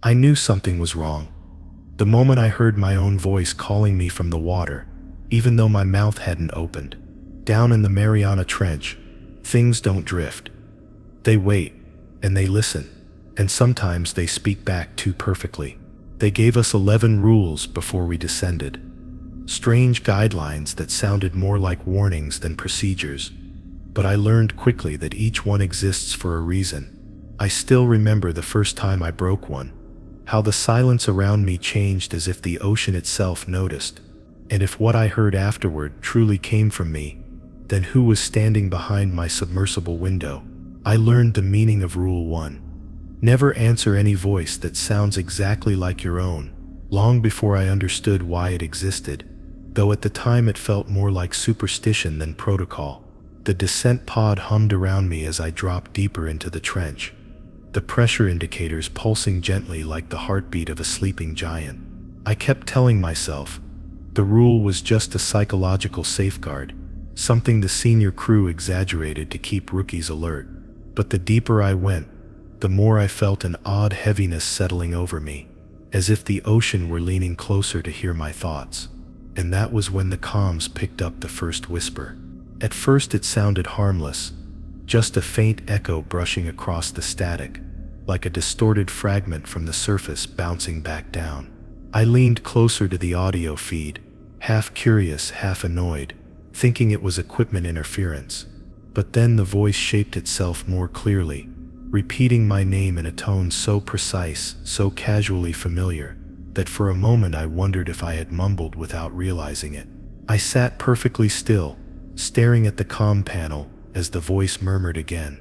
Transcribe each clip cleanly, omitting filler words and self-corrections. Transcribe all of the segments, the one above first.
I knew something was wrong. The moment I heard my own voice calling me from the water, even though my mouth hadn't opened. Down in the Mariana Trench, things don't drift. They wait, and they listen, and sometimes they speak back too perfectly. They gave us 11 rules before we descended. Strange guidelines that sounded more like warnings than procedures, but I learned quickly that each one exists for a reason. I still remember the first time I broke one, how the silence around me changed as if the ocean itself noticed. And if what I heard afterward truly came from me, then who was standing behind my submersible window? I learned the meaning of Rule 1. Never answer any voice that sounds exactly like your own, long before I understood why it existed, though at the time it felt more like superstition than protocol. The descent pod hummed around me as I dropped deeper into the trench, the pressure indicators pulsing gently like the heartbeat of a sleeping giant. I kept telling myself, the rule was just a psychological safeguard, something the senior crew exaggerated to keep rookies alert. But the deeper I went, the more I felt an odd heaviness settling over me, as if the ocean were leaning closer to hear my thoughts. And that was when the comms picked up the first whisper. At first it sounded harmless, just a faint echo brushing across the static, like a distorted fragment from the surface bouncing back down. I leaned closer to the audio feed, half curious, half annoyed, thinking it was equipment interference. But then the voice shaped itself more clearly, repeating my name in a tone so precise, so casually familiar, that for a moment I wondered if I had mumbled without realizing it. I sat perfectly still, staring at the comm panel as the voice murmured again,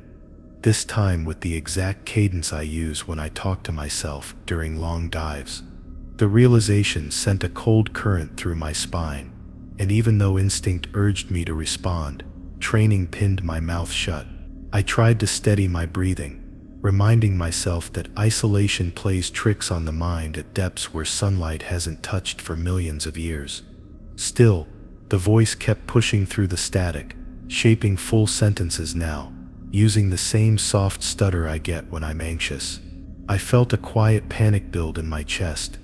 this time with the exact cadence I use when I talk to myself during long dives. The realization sent a cold current through my spine, and even though instinct urged me to respond, training pinned my mouth shut. I tried to steady my breathing, reminding myself that isolation plays tricks on the mind at depths where sunlight hasn't touched for millions of years. Still, the voice kept pushing through the static, shaping full sentences now, using the same soft stutter I get when I'm anxious. I felt a quiet panic build in my chest,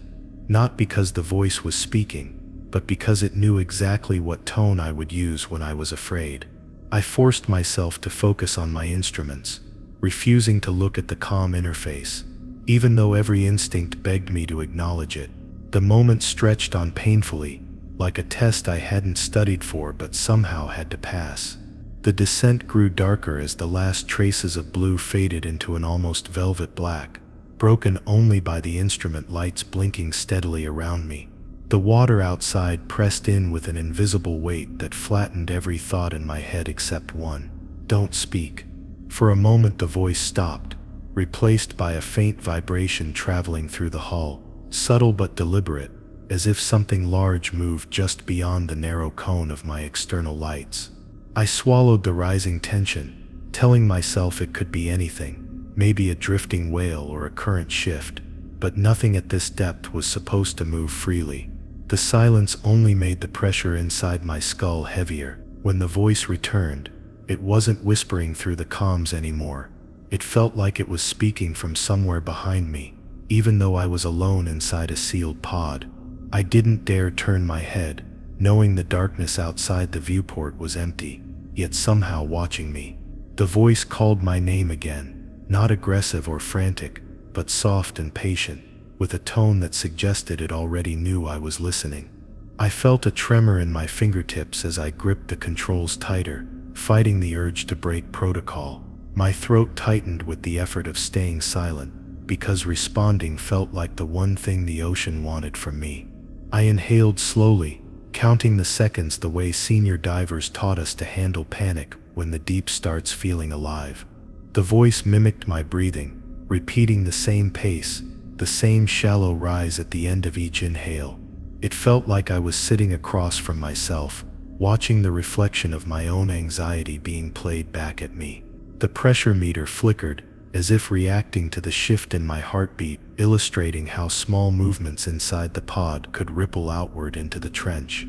not because the voice was speaking, but because it knew exactly what tone I would use when I was afraid. I forced myself to focus on my instruments, refusing to look at the comm interface, even though every instinct begged me to acknowledge it. The moment stretched on painfully, like a test I hadn't studied for but somehow had to pass. The descent grew darker as the last traces of blue faded into an almost velvet black, broken only by the instrument lights blinking steadily around me. The water outside pressed in with an invisible weight that flattened every thought in my head except one. Don't speak. For a moment the voice stopped, replaced by a faint vibration traveling through the hull, subtle but deliberate, as if something large moved just beyond the narrow cone of my external lights. I swallowed the rising tension, telling myself it could be anything, maybe a drifting whale or a current shift, but nothing at this depth was supposed to move freely. The silence only made the pressure inside my skull heavier. When the voice returned, it wasn't whispering through the comms anymore. It felt like it was speaking from somewhere behind me, even though I was alone inside a sealed pod. I didn't dare turn my head, knowing the darkness outside the viewport was empty, yet somehow watching me. The voice called my name again, not aggressive or frantic, but soft and patient, with a tone that suggested it already knew I was listening. I felt a tremor in my fingertips as I gripped the controls tighter, fighting the urge to break protocol. My throat tightened with the effort of staying silent, because responding felt like the one thing the ocean wanted from me. I inhaled slowly, counting the seconds the way senior divers taught us to handle panic when the deep starts feeling alive. The voice mimicked my breathing, repeating the same pace, the same shallow rise at the end of each inhale. It felt like I was sitting across from myself, watching the reflection of my own anxiety being played back at me. The pressure meter flickered, as if reacting to the shift in my heartbeat, illustrating how small movements inside the pod could ripple outward into the trench.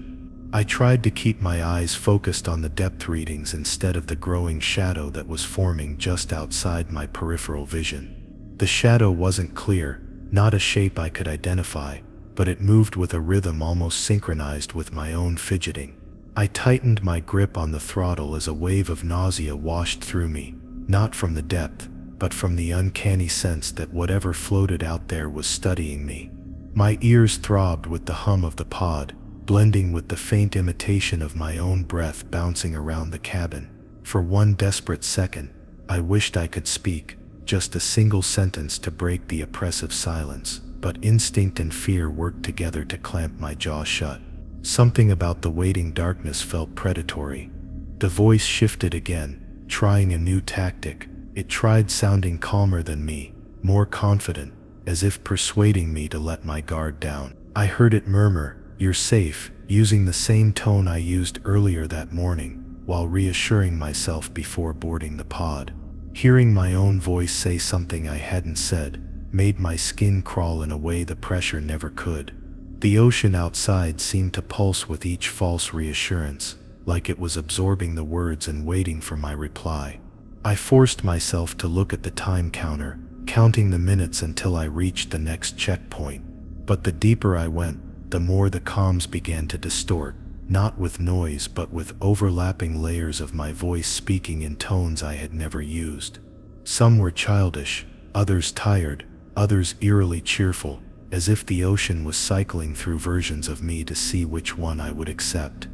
I tried to keep my eyes focused on the depth readings instead of the growing shadow that was forming just outside my peripheral vision. The shadow wasn't clear, not a shape I could identify, but it moved with a rhythm almost synchronized with my own fidgeting. I tightened my grip on the throttle as a wave of nausea washed through me, not from the depth, but from the uncanny sense that whatever floated out there was studying me. My ears throbbed with the hum of the pod, blending with the faint imitation of my own breath bouncing around the cabin. For one desperate second, I wished I could speak, just a single sentence to break the oppressive silence, but instinct and fear worked together to clamp my jaw shut. Something about the waiting darkness felt predatory. The voice shifted again, trying a new tactic. It tried sounding calmer than me, more confident, as if persuading me to let my guard down. I heard it murmur, "You're safe," using the same tone I used earlier that morning, while reassuring myself before boarding the pod. Hearing my own voice say something I hadn't said made my skin crawl in a way the pressure never could. The ocean outside seemed to pulse with each false reassurance, like it was absorbing the words and waiting for my reply. I forced myself to look at the time counter, counting the minutes until I reached the next checkpoint. But the deeper I went, the more the comms began to distort, not with noise but with overlapping layers of my voice speaking in tones I had never used. Some were childish, others tired, others eerily cheerful, as if the ocean was cycling through versions of me to see which one I would accept.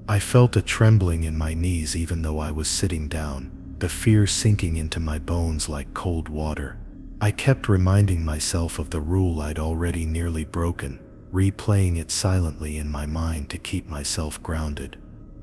I felt a trembling in my knees even though I was sitting down, the fear sinking into my bones like cold water. I kept reminding myself of the rule I'd already nearly broken, replaying it silently in my mind to keep myself grounded.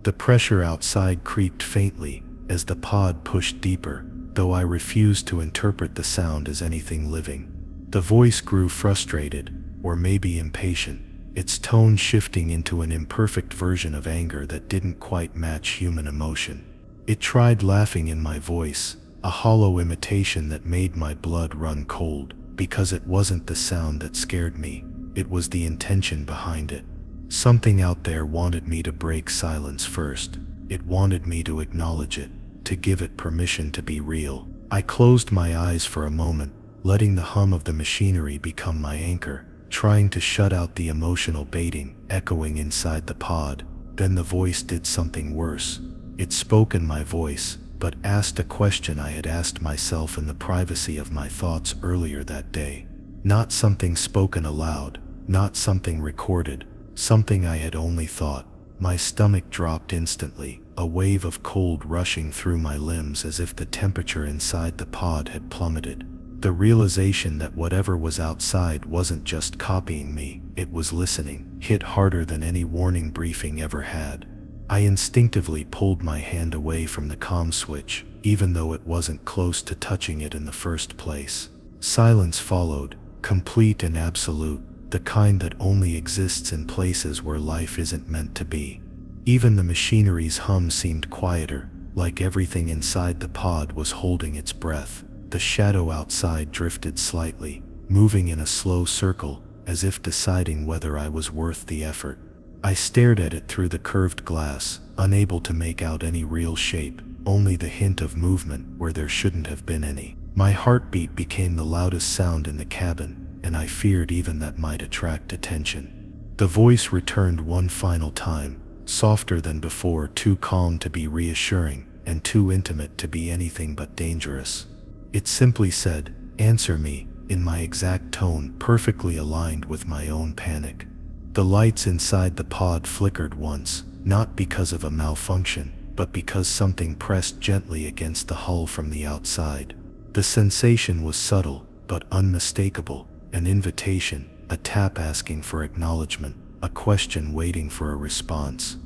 The pressure outside creaked faintly as the pod pushed deeper, though I refused to interpret the sound as anything living. The voice grew frustrated, or maybe impatient, its tone shifting into an imperfect version of anger that didn't quite match human emotion. It tried laughing in my voice, a hollow imitation that made my blood run cold, because it wasn't the sound that scared me, it was the intention behind it. Something out there wanted me to break silence first. It wanted me to acknowledge it, to give it permission to be real. I closed my eyes for a moment, letting the hum of the machinery become my anchor, trying to shut out the emotional baiting echoing inside the pod. Then the voice did something worse. It spoke in my voice, but asked a question I had asked myself in the privacy of my thoughts earlier that day. Not something spoken aloud, not something recorded, something I had only thought. My stomach dropped instantly, a wave of cold rushing through my limbs as if the temperature inside the pod had plummeted. The realization that whatever was outside wasn't just copying me, it was listening, hit harder than any warning briefing ever had. I instinctively pulled my hand away from the comm switch, even though it wasn't close to touching it in the first place. Silence followed, complete and absolute, the kind that only exists in places where life isn't meant to be. Even the machinery's hum seemed quieter, like everything inside the pod was holding its breath. The shadow outside drifted slightly, moving in a slow circle, as if deciding whether I was worth the effort. I stared at it through the curved glass, unable to make out any real shape, only the hint of movement where there shouldn't have been any. My heartbeat became the loudest sound in the cabin, and I feared even that might attract attention. The voice returned one final time, softer than before, too calm to be reassuring, and too intimate to be anything but dangerous. It simply said, "Answer me," in my exact tone, perfectly aligned with my own panic. The lights inside the pod flickered once, not because of a malfunction, but because something pressed gently against the hull from the outside. The sensation was subtle, but unmistakable, an invitation, a tap asking for acknowledgement, a question waiting for a response.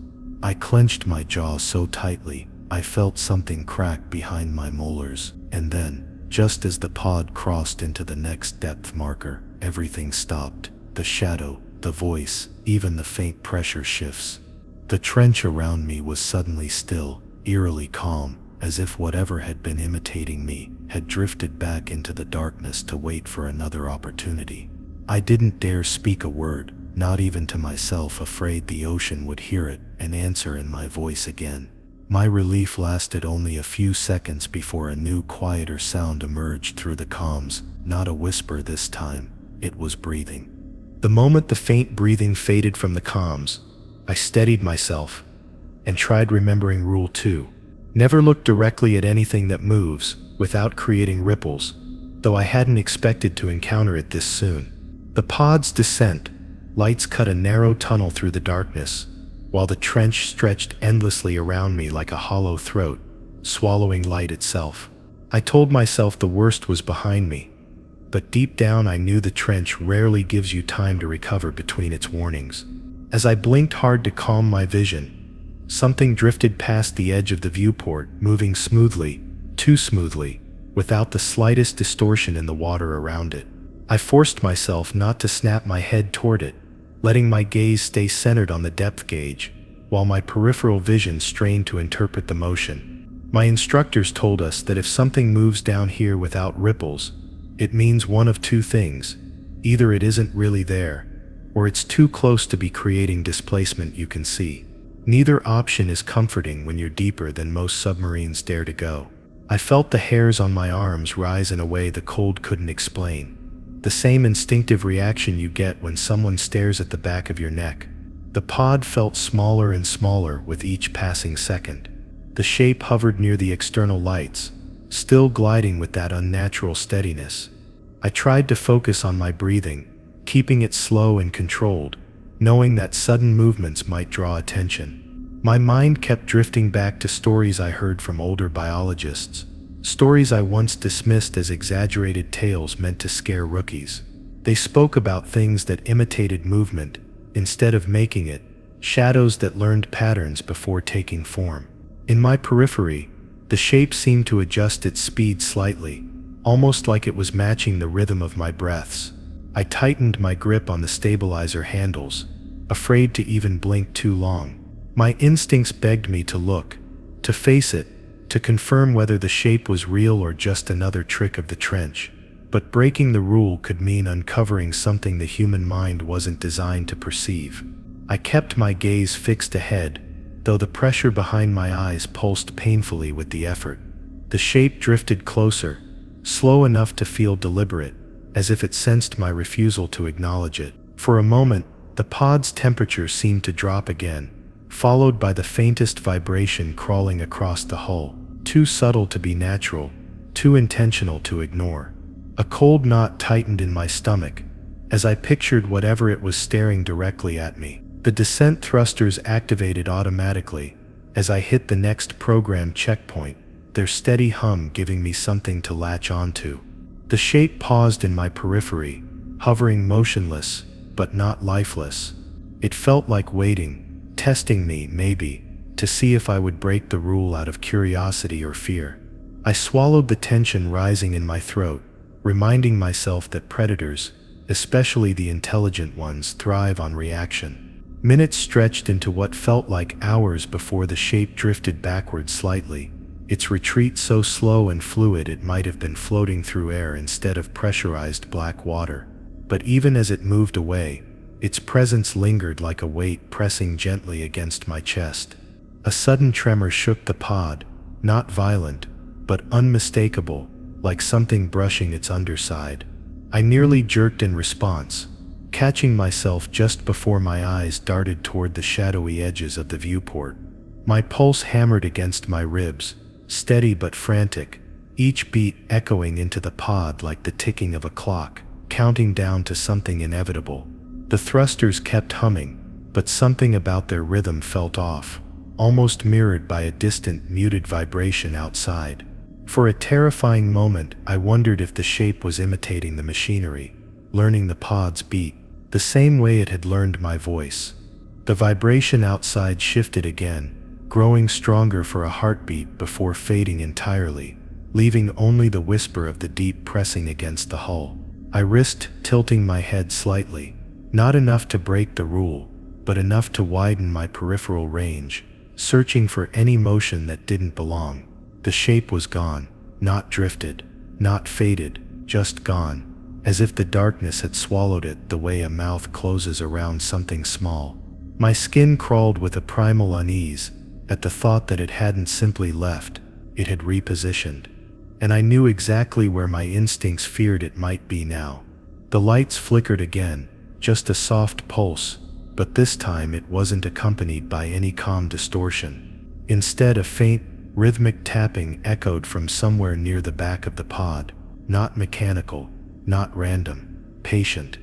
I clenched my jaw so tightly, I felt something crack behind my molars, and then, just as the pod crossed into the next depth marker, everything stopped. The shadow, the voice, even the faint pressure shifts. The trench around me was suddenly still, eerily calm, as if whatever had been imitating me had drifted back into the darkness to wait for another opportunity. I didn't dare speak a word, not even to myself, afraid the ocean would hear it and answer in my voice again. My relief lasted only a few seconds before a new, quieter sound emerged through the comms, not a whisper this time, it was breathing. The moment the faint breathing faded from the comms, I steadied myself and tried remembering Rule 2. Never look directly at anything that moves without creating ripples, though I hadn't expected to encounter it this soon. The pod's descent, lights cut a narrow tunnel through the darkness, while the trench stretched endlessly around me like a hollow throat, swallowing light itself. I told myself the worst was behind me, but deep down I knew the trench rarely gives you time to recover between its warnings. As I blinked hard to calm my vision, something drifted past the edge of the viewport, moving smoothly, too smoothly, without the slightest distortion in the water around it. I forced myself not to snap my head toward it, letting my gaze stay centered on the depth gauge, while my peripheral vision strained to interpret the motion. My instructors told us that if something moves down here without ripples, it means one of two things. Either it isn't really there, or it's too close to be creating displacement you can see. Neither option is comforting when you're deeper than most submarines dare to go. I felt the hairs on my arms rise in a way the cold couldn't explain. The same instinctive reaction you get when someone stares at the back of your neck. The pod felt smaller and smaller with each passing second. The shape hovered near the external lights, still gliding with that unnatural steadiness. I tried to focus on my breathing, keeping it slow and controlled, knowing that sudden movements might draw attention. My mind kept drifting back to stories I heard from older biologists, stories I once dismissed as exaggerated tales meant to scare rookies. They spoke about things that imitated movement instead of making it, shadows that learned patterns before taking form. In my periphery, the shape seemed to adjust its speed slightly, almost like it was matching the rhythm of my breaths. I tightened my grip on the stabilizer handles, afraid to even blink too long. My instincts begged me to look, to face it, to confirm whether the shape was real or just another trick of the trench. But breaking the rule could mean uncovering something the human mind wasn't designed to perceive. I kept my gaze fixed ahead, though the pressure behind my eyes pulsed painfully with the effort. The shape drifted closer, slow enough to feel deliberate, as if it sensed my refusal to acknowledge it. For a moment, the pod's temperature seemed to drop again, followed by the faintest vibration crawling across the hull, too subtle to be natural, too intentional to ignore. A cold knot tightened in my stomach as I pictured whatever it was staring directly at me. The descent thrusters activated automatically as I hit the next program checkpoint, their steady hum giving me something to latch onto. The shape paused in my periphery, hovering motionless, but not lifeless. It felt like waiting, testing me, maybe, to see if I would break the rule out of curiosity or fear. I swallowed the tension rising in my throat, reminding myself that predators, especially the intelligent ones, thrive on reaction. Minutes stretched into what felt like hours before the shape drifted backward slightly, its retreat so slow and fluid it might have been floating through air instead of pressurized black water. But even as it moved away, its presence lingered like a weight pressing gently against my chest. A sudden tremor shook the pod, not violent, but unmistakable, like something brushing its underside. I nearly jerked in response, catching myself just before my eyes darted toward the shadowy edges of the viewport. My pulse hammered against my ribs, steady but frantic, each beat echoing into the pod like the ticking of a clock, counting down to something inevitable. The thrusters kept humming, but something about their rhythm felt off, almost mirrored by a distant, muted vibration outside. For a terrifying moment, I wondered if the shape was imitating the machinery, learning the pod's beat, the same way it had learned my voice. The vibration outside shifted again, growing stronger for a heartbeat before fading entirely, leaving only the whisper of the deep pressing against the hull. I risked tilting my head slightly, not enough to break the rule, but enough to widen my peripheral range, searching for any motion that didn't belong. The shape was gone, not drifted, not faded, just gone, as if the darkness had swallowed it the way a mouth closes around something small. My skin crawled with a primal unease at the thought that it hadn't simply left, it had repositioned. And I knew exactly where my instincts feared it might be now. The lights flickered again, just a soft pulse, but this time it wasn't accompanied by any calm distortion. Instead, a faint, rhythmic tapping echoed from somewhere near the back of the pod, not mechanical, not random, patient.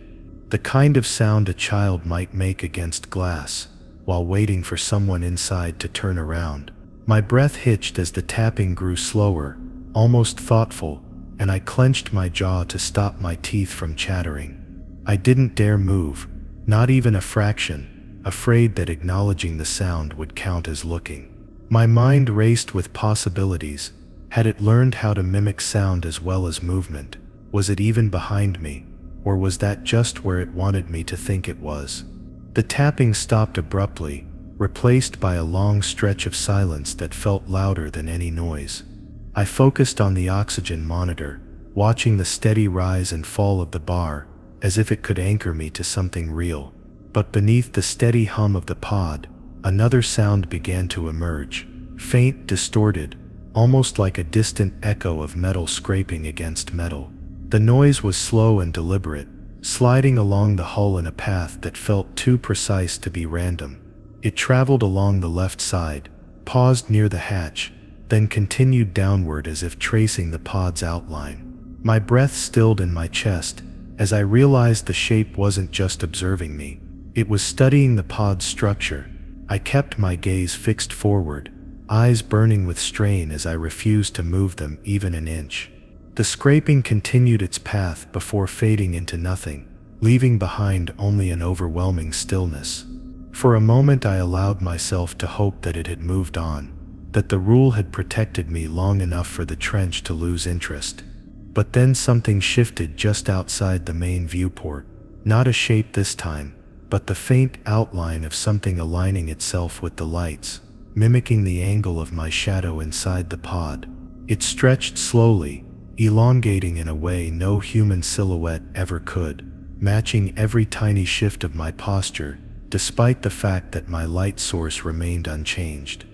The kind of sound a child might make against glass, while waiting for someone inside to turn around. My breath hitched as the tapping grew slower, almost thoughtful, and I clenched my jaw to stop my teeth from chattering. I didn't dare move, not even a fraction, afraid that acknowledging the sound would count as looking. My mind raced with possibilities. Had it learned how to mimic sound as well as movement? Was it even behind me? Or was that just where it wanted me to think it was? The tapping stopped abruptly, replaced by a long stretch of silence that felt louder than any noise. I focused on the oxygen monitor, watching the steady rise and fall of the bar, as if it could anchor me to something real. But beneath the steady hum of the pod, another sound began to emerge, faint, distorted, almost like a distant echo of metal scraping against metal. The noise was slow and deliberate, sliding along the hull in a path that felt too precise to be random. It traveled along the left side, paused near the hatch, then continued downward as if tracing the pod's outline. My breath stilled in my chest as I realized the shape wasn't just observing me. It was studying the pod's structure. I kept my gaze fixed forward, eyes burning with strain as I refused to move them even an inch. The scraping continued its path before fading into nothing, leaving behind only an overwhelming stillness. For a moment I allowed myself to hope that it had moved on, that the rule had protected me long enough for the trench to lose interest. But then something shifted just outside the main viewport. Not a shape this time, but the faint outline of something aligning itself with the lights, mimicking the angle of my shadow inside the pod. It stretched slowly, elongating in a way no human silhouette ever could, matching every tiny shift of my posture, despite the fact that my light source remained unchanged.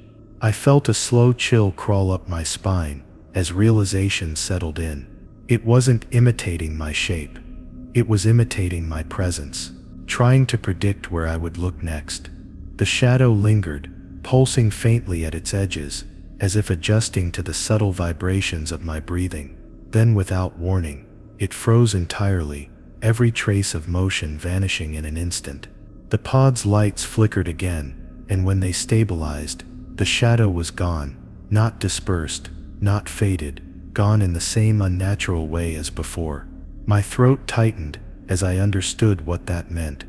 I felt a slow chill crawl up my spine as realization settled in. It wasn't imitating my shape. It was imitating my presence, trying to predict where I would look next. The shadow lingered, pulsing faintly at its edges, as if adjusting to the subtle vibrations of my breathing. Then, without warning, it froze entirely, every trace of motion vanishing in an instant. The pod's lights flickered again, and when they stabilized, the shadow was gone, not dispersed, not faded, gone in the same unnatural way as before. My throat tightened as I understood what that meant.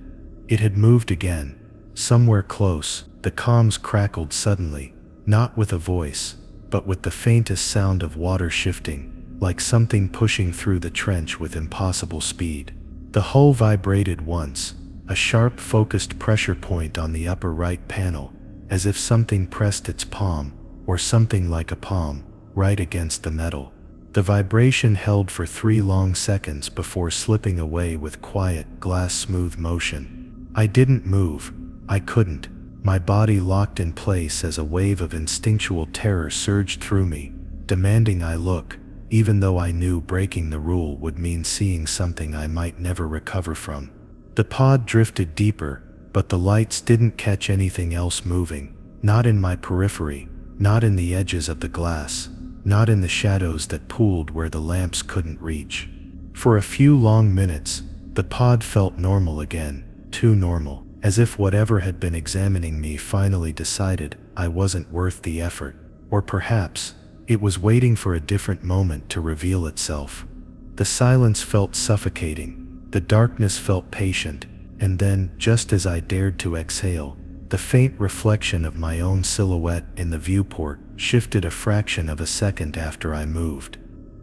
It had moved again, somewhere close. The comms crackled suddenly, not with a voice, but with the faintest sound of water shifting, like something pushing through the trench with impossible speed. The hull vibrated once, a sharp focused pressure point on the upper right panel, as if something pressed its palm, or something like a palm, right against the metal. The vibration held for 3 long seconds before slipping away with quiet, glass-smooth motion. I didn't move. I couldn't. My body locked in place as a wave of instinctual terror surged through me, demanding I look, even though I knew breaking the rule would mean seeing something I might never recover from. The pod drifted deeper, but the lights didn't catch anything else moving, not in my periphery, not in the edges of the glass, not in the shadows that pooled where the lamps couldn't reach. For a few long minutes, the pod felt normal again, too normal, as if whatever had been examining me finally decided I wasn't worth the effort. Or perhaps, it was waiting for a different moment to reveal itself. The silence felt suffocating, the darkness felt patient, and then, just as I dared to exhale, the faint reflection of my own silhouette in the viewport shifted a fraction of a second after I moved.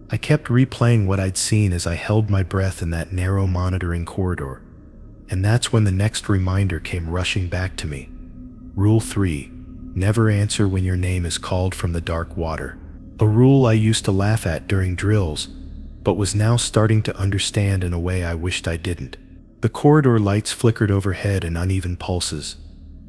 I kept replaying what I'd seen as I held my breath in that narrow monitoring corridor. And that's when the next reminder came rushing back to me. Rule 3. Never answer when your name is called from the dark water. A rule I used to laugh at during drills, but was now starting to understand in a way I wished I didn't. The corridor lights flickered overhead in uneven pulses,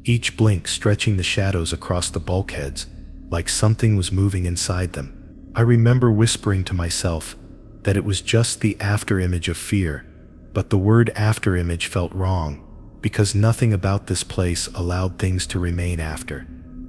each blink stretching the shadows across the bulkheads, like something was moving inside them. I remember whispering to myself that it was just the afterimage of fear, But the word afterimage felt wrong, because nothing about this place allowed things to remain after.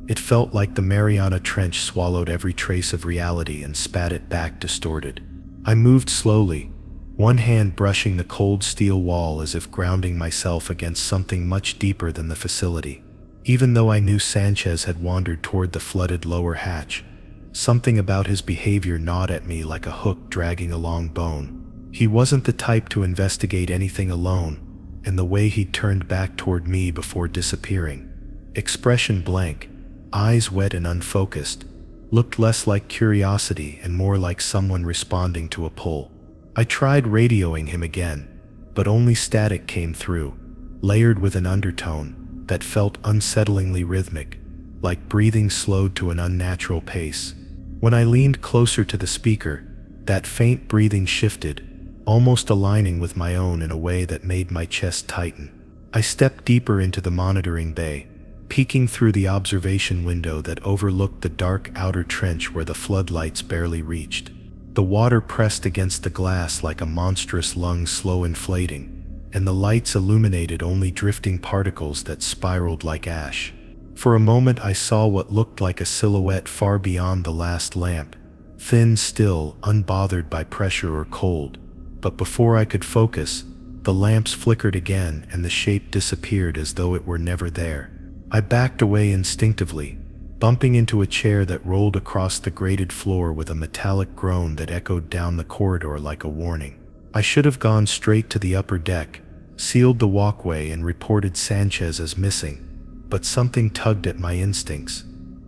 It felt like the Mariana Trench swallowed every trace of reality and spat it back distorted. I moved slowly, one hand brushing the cold steel wall as if grounding myself against something much deeper than the facility. Even though I knew Sanchez had wandered toward the flooded lower hatch, something about his behavior gnawed at me like a hook dragging a long bone. He wasn't the type to investigate anything alone, and the way he turned back toward me before disappearing, expression blank, eyes wet and unfocused, looked less like curiosity and more like someone responding to a pull. I tried radioing him again, but only static came through, layered with an undertone that felt unsettlingly rhythmic, like breathing slowed to an unnatural pace. When I leaned closer to the speaker, that faint breathing shifted, almost aligning with my own in a way that made my chest tighten. I stepped deeper into the monitoring bay, peeking through the observation window that overlooked the dark outer trench where the floodlights barely reached. The water pressed against the glass like a monstrous lung slow inflating, and the lights illuminated only drifting particles that spiraled like ash. For a moment I saw what looked like a silhouette far beyond the last lamp, thin, still, unbothered by pressure or cold. But before I could focus, the lamps flickered again and the shape disappeared as though it were never there. I backed away instinctively, bumping into a chair that rolled across the grated floor with a metallic groan that echoed down the corridor like a warning. I should have gone straight to the upper deck, sealed the walkway and reported Sanchez as missing, but something tugged at my instincts,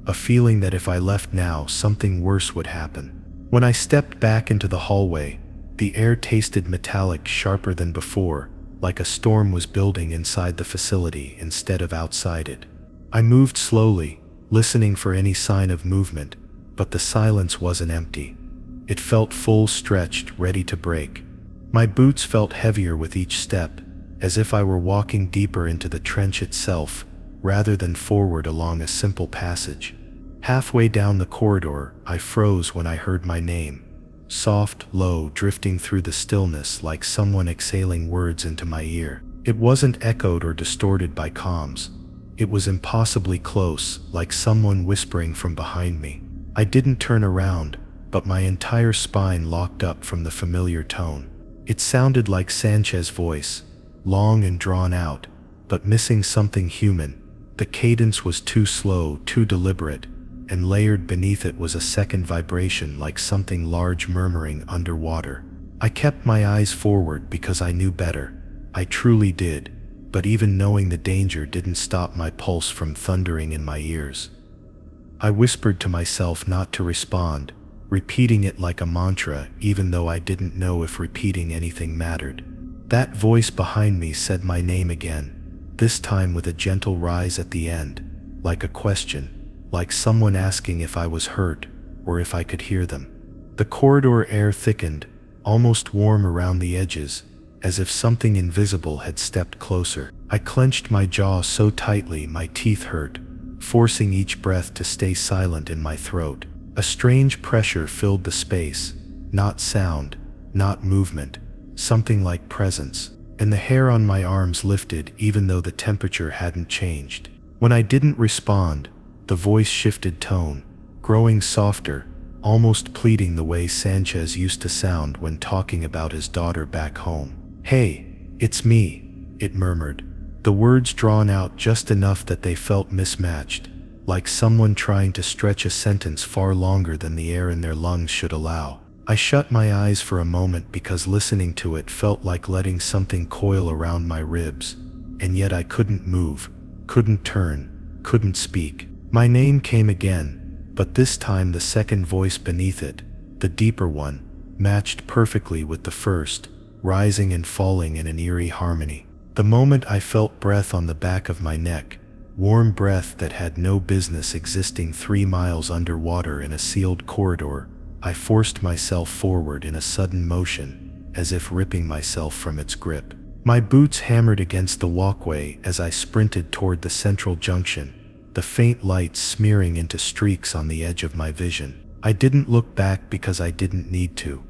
a feeling that if I left now, something worse would happen. When I stepped back into the hallway, the air tasted metallic, sharper than before, like a storm was building inside the facility instead of outside it. I moved slowly, listening for any sign of movement, but the silence wasn't empty. It felt full, stretched, ready to break. My boots felt heavier with each step, as if I were walking deeper into the trench itself, rather than forward along a simple passage. Halfway down the corridor, I froze when I heard my name. Soft, low, drifting through the stillness like someone exhaling words into my ear. It wasn't echoed or distorted by comms. It was impossibly close, like someone whispering from behind me. I didn't turn around, but my entire spine locked up from the familiar tone. It sounded like Sanchez's voice, long and drawn out, but missing something human. The cadence was too slow, too deliberate, and layered beneath it was a second vibration like something large murmuring underwater. I kept my eyes forward because I knew better. I truly did, but even knowing the danger didn't stop my pulse from thundering in my ears. I whispered to myself not to respond, repeating it like a mantra even though I didn't know if repeating anything mattered. That voice behind me said my name again, this time with a gentle rise at the end, like a question. Like someone asking if I was hurt, or if I could hear them. The corridor air thickened, almost warm around the edges, as if something invisible had stepped closer. I clenched my jaw so tightly my teeth hurt, forcing each breath to stay silent in my throat. A strange pressure filled the space, not sound, not movement, something like presence, and the hair on my arms lifted even though the temperature hadn't changed. When I didn't respond, the voice shifted tone, growing softer, almost pleading the way Sanchez used to sound when talking about his daughter back home. "Hey, it's me," it murmured, the words drawn out just enough that they felt mismatched, like someone trying to stretch a sentence far longer than the air in their lungs should allow. I shut my eyes for a moment because listening to it felt like letting something coil around my ribs, and yet I couldn't move, couldn't turn, couldn't speak. My name came again, but this time the second voice beneath it, the deeper one, matched perfectly with the first, rising and falling in an eerie harmony. The moment I felt breath on the back of my neck, warm breath that had no business existing 3 miles underwater in a sealed corridor, I forced myself forward in a sudden motion, as if ripping myself from its grip. My boots hammered against the walkway as I sprinted toward the central junction, the faint light smearing into streaks on the edge of my vision. I didn't look back because I didn't need to.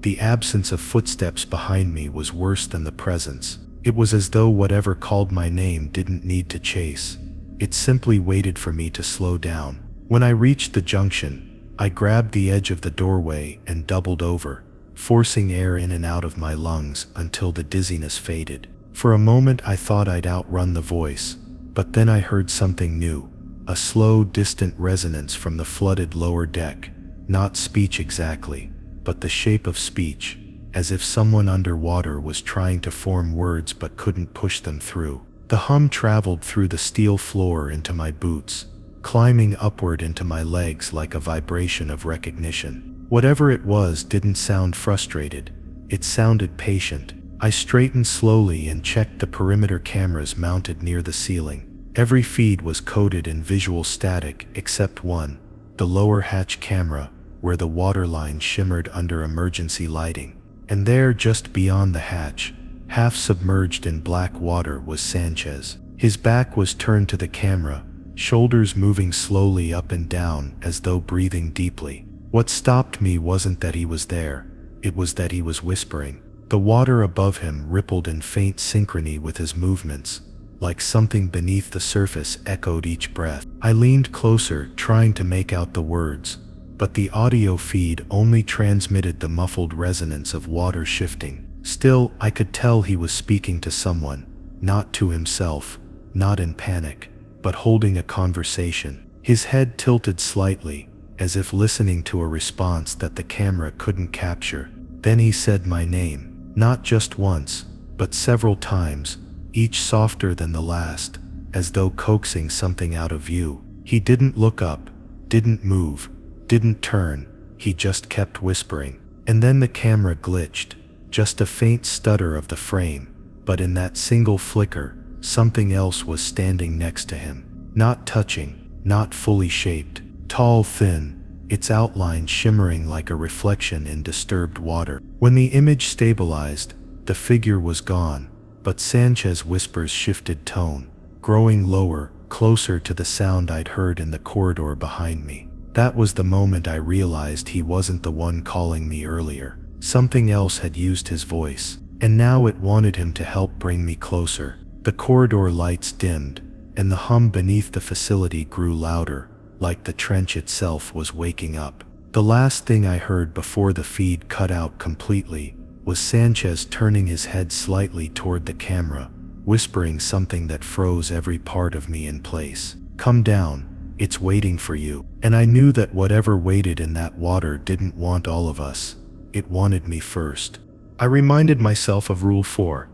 The absence of footsteps behind me was worse than the presence. It was as though whatever called my name didn't need to chase. It simply waited for me to slow down. When I reached the junction, I grabbed the edge of the doorway and doubled over, forcing air in and out of my lungs until the dizziness faded. For a moment I thought I'd outrun the voice, but then I heard something new, a slow, distant resonance from the flooded lower deck. Not speech exactly, but the shape of speech, as if someone underwater was trying to form words but couldn't push them through. The hum traveled through the steel floor into my boots, climbing upward into my legs like a vibration of recognition. Whatever it was didn't sound frustrated, it sounded patient. I straightened slowly and checked the perimeter cameras mounted near the ceiling. Every feed was coded in visual static except one, the lower hatch camera, where the waterline shimmered under emergency lighting. And there, just beyond the hatch, half submerged in black water, was Sanchez. His back was turned to the camera, shoulders moving slowly up and down as though breathing deeply. What stopped me wasn't that he was there, it was that he was whispering. The water above him rippled in faint synchrony with his movements, like something beneath the surface echoed each breath. I leaned closer, trying to make out the words, but the audio feed only transmitted the muffled resonance of water shifting. Still, I could tell he was speaking to someone, not to himself, not in panic, but holding a conversation. His head tilted slightly, as if listening to a response that the camera couldn't capture. Then he said my name, not just once, but several times, each softer than the last, as though coaxing something out of view. He didn't look up, didn't move, didn't turn, he just kept whispering. And then the camera glitched, just a faint stutter of the frame, but in that single flicker, something else was standing next to him. Not touching, not fully shaped, tall, thin, its outline shimmering like a reflection in disturbed water. When the image stabilized, the figure was gone, but Sanchez's whispers shifted tone, growing lower, closer to the sound I'd heard in the corridor behind me. That was the moment I realized he wasn't the one calling me earlier. Something else had used his voice, and now it wanted him to help bring me closer. The corridor lights dimmed, and the hum beneath the facility grew louder, like the trench itself was waking up. The last thing I heard before the feed cut out completely was Sanchez turning his head slightly toward the camera, whispering something that froze every part of me in place. "Come down. It's waiting for you." And I knew that whatever waited in that water didn't want all of us. It wanted me first. I reminded myself of Rule 4.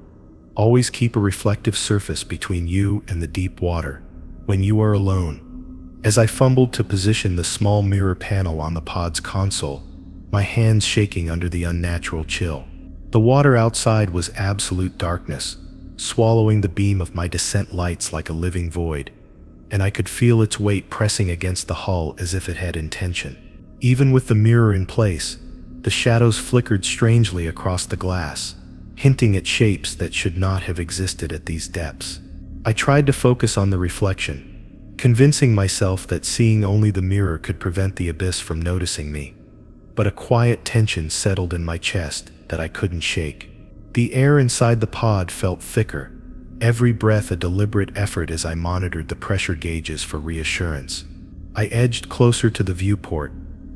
Always keep a reflective surface between you and the deep water, when you are alone. As I fumbled to position the small mirror panel on the pod's console, my hands shaking under the unnatural chill. The water outside was absolute darkness, swallowing the beam of my descent lights like a living void, and I could feel its weight pressing against the hull as if it had intention. Even with the mirror in place, the shadows flickered strangely across the glass, hinting at shapes that should not have existed at these depths. I tried to focus on the reflection, convincing myself that seeing only the mirror could prevent the abyss from noticing me. But a quiet tension settled in my chest that I couldn't shake. The air inside the pod felt thicker, every breath a deliberate effort as I monitored the pressure gauges for reassurance. I edged closer to the viewport,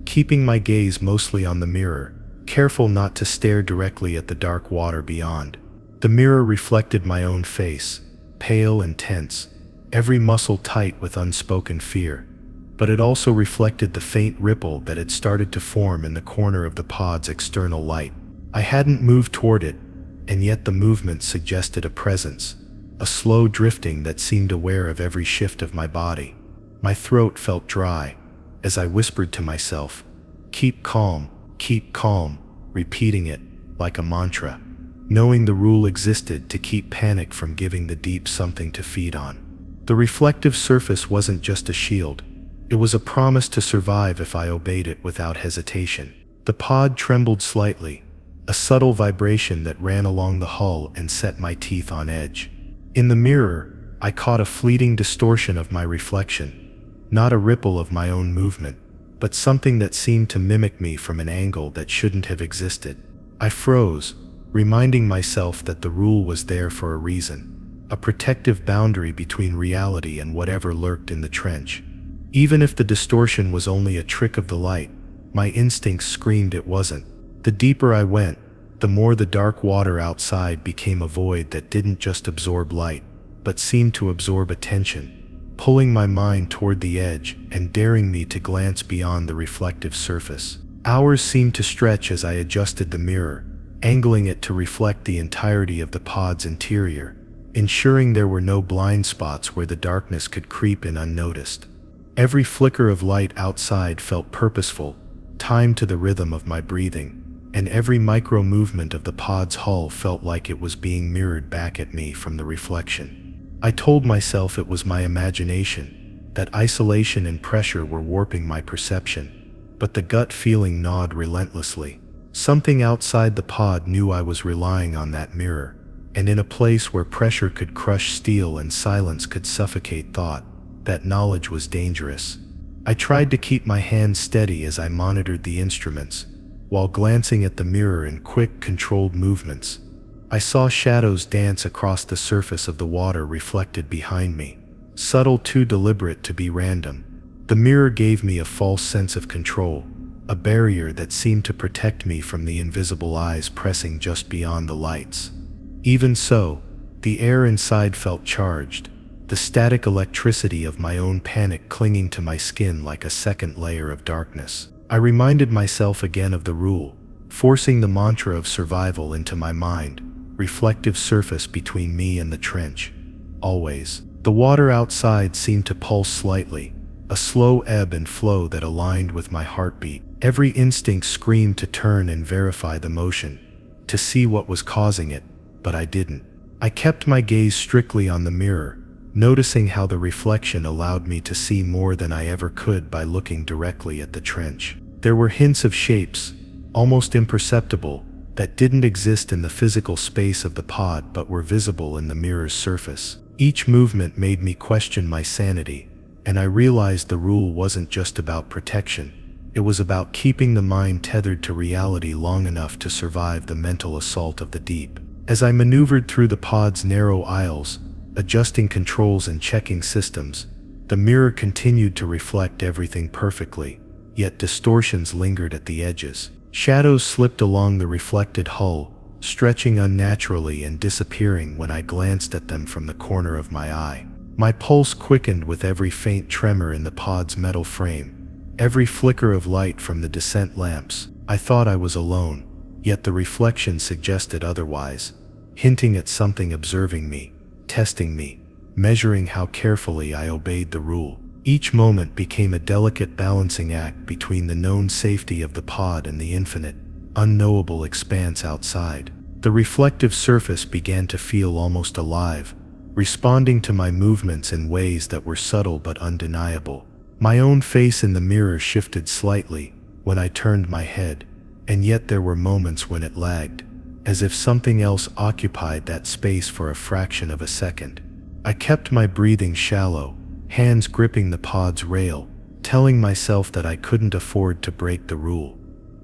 keeping my gaze mostly on the mirror, careful not to stare directly at the dark water beyond. The mirror reflected my own face, pale and tense, every muscle tight with unspoken fear. But it also reflected the faint ripple that had started to form in the corner of the pod's external light. I hadn't moved toward it, and yet the movement suggested a presence, a slow drifting that seemed aware of every shift of my body. My throat felt dry, as I whispered to myself, keep calm, repeating it like a mantra, knowing the rule existed to keep panic from giving the deep something to feed on. The reflective surface wasn't just a shield, it was a promise to survive if I obeyed it without hesitation. The pod trembled slightly, a subtle vibration that ran along the hull and set my teeth on edge. In the mirror, I caught a fleeting distortion of my reflection, not a ripple of my own movement, but something that seemed to mimic me from an angle that shouldn't have existed. I froze, reminding myself that the rule was there for a reason, a protective boundary between reality and whatever lurked in the trench. Even if the distortion was only a trick of the light, my instincts screamed it wasn't. The deeper I went, the more the dark water outside became a void that didn't just absorb light, but seemed to absorb attention, pulling my mind toward the edge and daring me to glance beyond the reflective surface. Hours seemed to stretch as I adjusted the mirror, angling it to reflect the entirety of the pod's interior, ensuring there were no blind spots where the darkness could creep in unnoticed. Every flicker of light outside felt purposeful, timed to the rhythm of my breathing, and every micro-movement of the pod's hull felt like it was being mirrored back at me from the reflection. I told myself it was my imagination, that isolation and pressure were warping my perception, but the gut feeling gnawed relentlessly. Something outside the pod knew I was relying on that mirror, and in a place where pressure could crush steel and silence could suffocate thought, that knowledge was dangerous. I tried to keep my hands steady as I monitored the instruments, while glancing at the mirror in quick, controlled movements. I saw shadows dance across the surface of the water reflected behind me, subtle, too deliberate to be random. The mirror gave me a false sense of control, a barrier that seemed to protect me from the invisible eyes pressing just beyond the lights. Even so, the air inside felt charged, the static electricity of my own panic clinging to my skin like a second layer of darkness. I reminded myself again of the rule, forcing the mantra of survival into my mind, reflective surface between me and the trench. Always. The water outside seemed to pulse slightly, a slow ebb and flow that aligned with my heartbeat. Every instinct screamed to turn and verify the motion, to see what was causing it, but I didn't. I kept my gaze strictly on the mirror, noticing how the reflection allowed me to see more than I ever could by looking directly at the trench. There were hints of shapes, almost imperceptible, that didn't exist in the physical space of the pod but were visible in the mirror's surface. Each movement made me question my sanity, and I realized the rule wasn't just about protection. It was about keeping the mind tethered to reality long enough to survive the mental assault of the deep. As I maneuvered through the pod's narrow aisles, adjusting controls and checking systems, the mirror continued to reflect everything perfectly, yet distortions lingered at the edges. Shadows slipped along the reflected hull, stretching unnaturally and disappearing when I glanced at them from the corner of my eye. My pulse quickened with every faint tremor in the pod's metal frame, every flicker of light from the descent lamps. I thought I was alone, yet the reflection suggested otherwise, hinting at something observing me, testing me, measuring how carefully I obeyed the rule. Each moment became a delicate balancing act between the known safety of the pod and the infinite, unknowable expanse outside. The reflective surface began to feel almost alive, responding to my movements in ways that were subtle but undeniable. My own face in the mirror shifted slightly when I turned my head, and yet there were moments when it lagged, as if something else occupied that space for a fraction of a second. I kept my breathing shallow, hands gripping the pod's rail, telling myself that I couldn't afford to break the rule.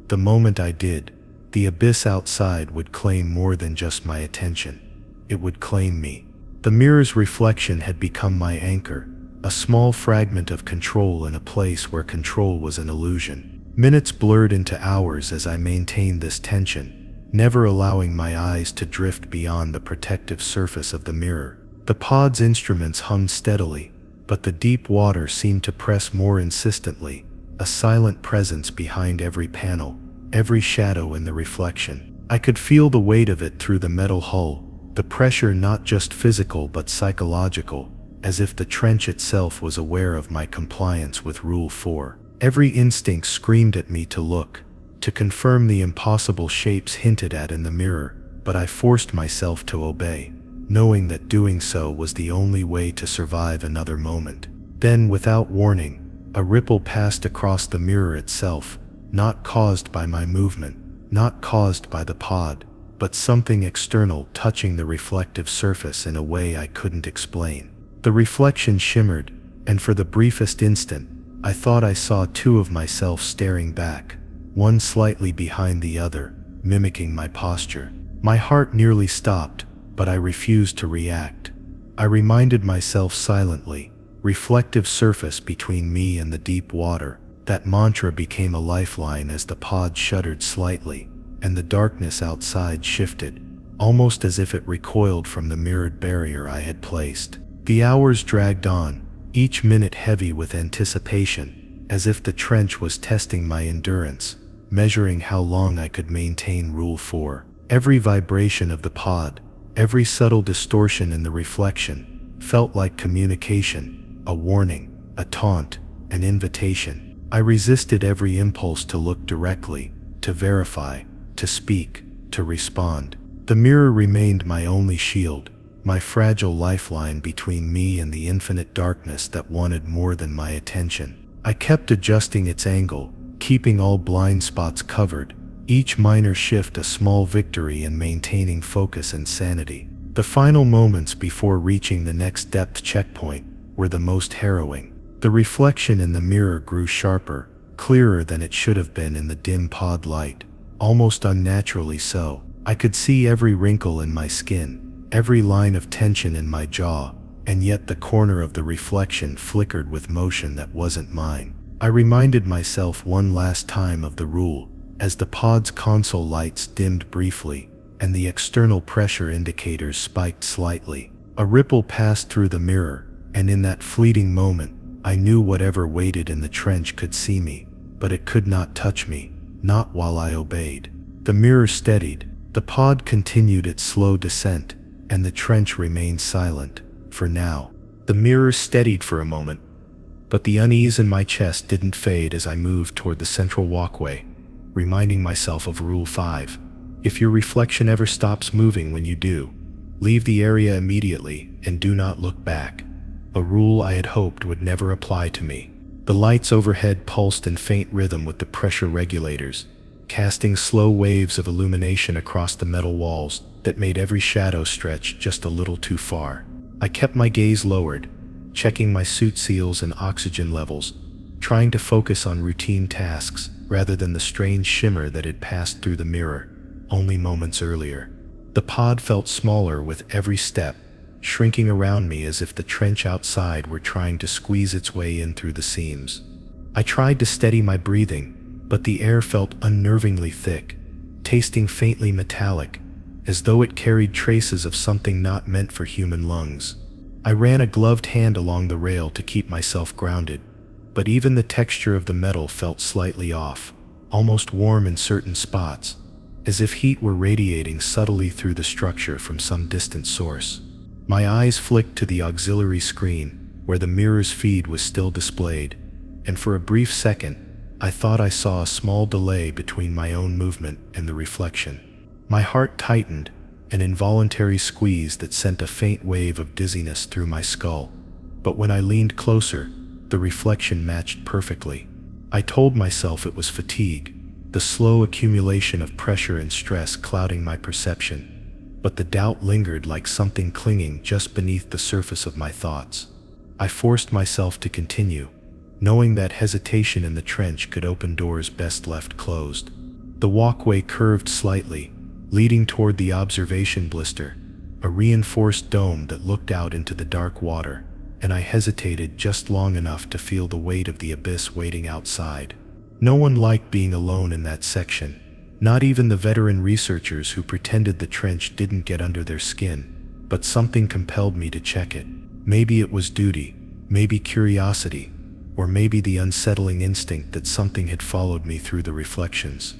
The moment I did, the abyss outside would claim more than just my attention. It would claim me. The mirror's reflection had become my anchor, a small fragment of control in a place where control was an illusion. Minutes blurred into hours as I maintained this tension, never allowing my eyes to drift beyond the protective surface of the mirror. The pod's instruments hummed steadily, but the deep water seemed to press more insistently, a silent presence behind every panel, every shadow in the reflection. I could feel the weight of it through the metal hull, the pressure not just physical but psychological, as if the trench itself was aware of my compliance with Rule 4. Every instinct screamed at me to look, to confirm the impossible shapes hinted at in the mirror, but I forced myself to obey, knowing that doing so was the only way to survive another moment. Then, without warning, a ripple passed across the mirror itself, not caused by my movement, not caused by the pod, but something external touching the reflective surface in a way I couldn't explain. The reflection shimmered, and for the briefest instant, I thought I saw two of myself staring back, one slightly behind the other, mimicking my posture. My heart nearly stopped, but I refused to react. I reminded myself silently, reflective surface between me and the deep water. That mantra became a lifeline as the pod shuddered slightly, and the darkness outside shifted, almost as if it recoiled from the mirrored barrier I had placed. The hours dragged on, each minute heavy with anticipation, as if the trench was testing my endurance, measuring how long I could maintain Rule 4. Every vibration of the pod, every subtle distortion in the reflection, felt like communication, a warning, a taunt, an invitation. I resisted every impulse to look directly, to verify, to speak, to respond. The mirror remained my only shield, my fragile lifeline between me and the infinite darkness that wanted more than my attention. I kept adjusting its angle, keeping all blind spots covered, each minor shift a small victory in maintaining focus and sanity. The final moments before reaching the next depth checkpoint were the most harrowing. The reflection in the mirror grew sharper, clearer than it should have been in the dim pod light, almost unnaturally so. I could see every wrinkle in my skin, every line of tension in my jaw, and yet the corner of the reflection flickered with motion that wasn't mine. I reminded myself one last time of the rule, as the pod's console lights dimmed briefly, and the external pressure indicators spiked slightly. A ripple passed through the mirror, and in that fleeting moment, I knew whatever waited in the trench could see me, but it could not touch me, not while I obeyed. The mirror steadied, the pod continued its slow descent, and the trench remained silent, for now. The mirror steadied for a moment, but the unease in my chest didn't fade as I moved toward the central walkway, reminding myself of Rule 5. If your reflection ever stops moving when you do, leave the area immediately and do not look back. A rule I had hoped would never apply to me. The lights overhead pulsed in faint rhythm with the pressure regulators, casting slow waves of illumination across the metal walls that made every shadow stretch just a little too far. I kept my gaze lowered, checking my suit seals and oxygen levels, trying to focus on routine tasks rather than the strange shimmer that had passed through the mirror only moments earlier. The pod felt smaller with every step, shrinking around me as if the trench outside were trying to squeeze its way in through the seams. I tried to steady my breathing, but the air felt unnervingly thick, tasting faintly metallic, as though it carried traces of something not meant for human lungs. I ran a gloved hand along the rail to keep myself grounded, but even the texture of the metal felt slightly off, almost warm in certain spots, as if heat were radiating subtly through the structure from some distant source. My eyes flicked to the auxiliary screen, where the mirror's feed was still displayed, and for a brief second, I thought I saw a small delay between my own movement and the reflection. My heart tightened, an involuntary squeeze that sent a faint wave of dizziness through my skull. But when I leaned closer, the reflection matched perfectly. I told myself it was fatigue, the slow accumulation of pressure and stress clouding my perception. But the doubt lingered like something clinging just beneath the surface of my thoughts. I forced myself to continue, knowing that hesitation in the trench could open doors best left closed. The walkway curved slightly, leading toward the observation blister, a reinforced dome that looked out into the dark water, and I hesitated just long enough to feel the weight of the abyss waiting outside. No one liked being alone in that section. Not even the veteran researchers who pretended the trench didn't get under their skin, but something compelled me to check it. Maybe it was duty, maybe curiosity, or maybe the unsettling instinct that something had followed me through the reflections.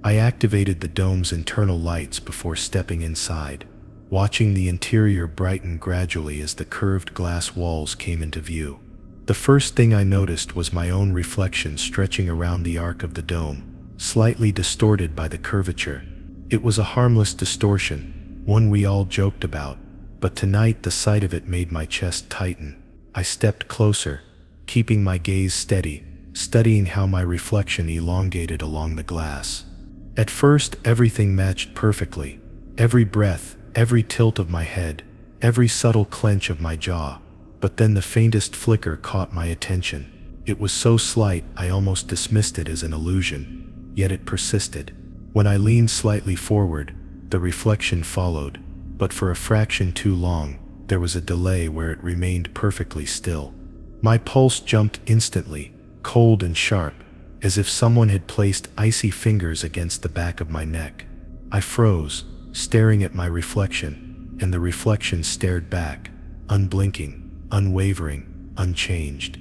I activated the dome's internal lights before stepping inside, watching the interior brighten gradually as the curved glass walls came into view. The first thing I noticed was my own reflection stretching around the arc of the dome, slightly distorted by the curvature. It was a harmless distortion, one we all joked about, but tonight the sight of it made my chest tighten. I stepped closer, keeping my gaze steady, studying how my reflection elongated along the glass. At first, everything matched perfectly. Every breath, every tilt of my head, every subtle clench of my jaw. But then the faintest flicker caught my attention. It was so slight I almost dismissed it as an illusion. Yet it persisted. When I leaned slightly forward, the reflection followed, but for a fraction too long. There was a delay where it remained perfectly still. My pulse jumped instantly, cold and sharp, as if someone had placed icy fingers against the back of my neck. I froze, staring at my reflection, and the reflection stared back, unblinking, unwavering, unchanged.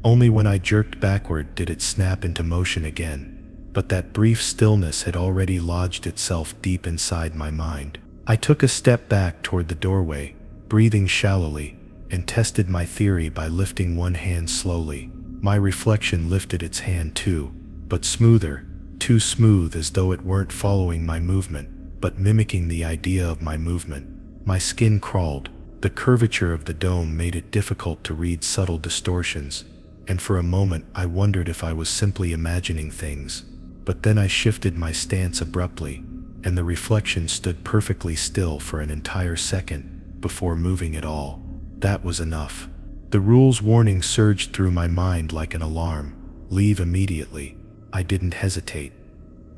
Only when I jerked backward did it snap into motion again, but that brief stillness had already lodged itself deep inside my mind. I took a step back toward the doorway, breathing shallowly, and tested my theory by lifting one hand slowly. My reflection lifted its hand too, but smoother, too smooth, as though it weren't following my movement, but mimicking the idea of my movement. My skin crawled. The curvature of the dome made it difficult to read subtle distortions, and for a moment I wondered if I was simply imagining things. But then I shifted my stance abruptly, and the reflection stood perfectly still for an entire second before moving at all. That was enough. The rule's warning surged through my mind like an alarm. Leave immediately. I didn't hesitate.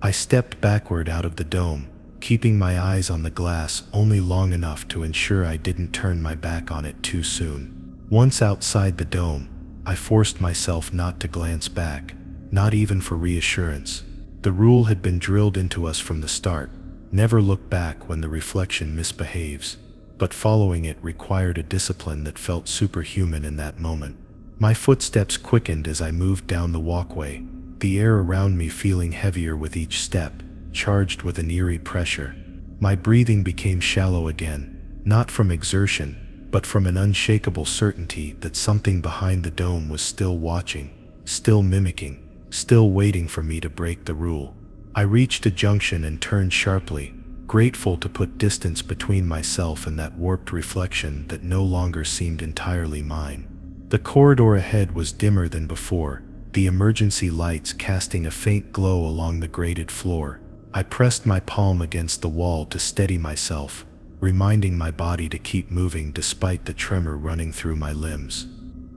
I stepped backward out of the dome, keeping my eyes on the glass only long enough to ensure I didn't turn my back on it too soon. Once outside the dome, I forced myself not to glance back, not even for reassurance. The rule had been drilled into us from the start: never look back when the reflection misbehaves. But following it required a discipline that felt superhuman in that moment. My footsteps quickened as I moved down the walkway, the air around me feeling heavier with each step, charged with an eerie pressure. My breathing became shallow again, not from exertion, but from an unshakable certainty that something behind the dome was still watching, still mimicking, still waiting for me to break the rule. I reached a junction and turned sharply, grateful to put distance between myself and that warped reflection that no longer seemed entirely mine. The corridor ahead was dimmer than before, the emergency lights casting a faint glow along the grated floor. I pressed my palm against the wall to steady myself, reminding my body to keep moving despite the tremor running through my limbs.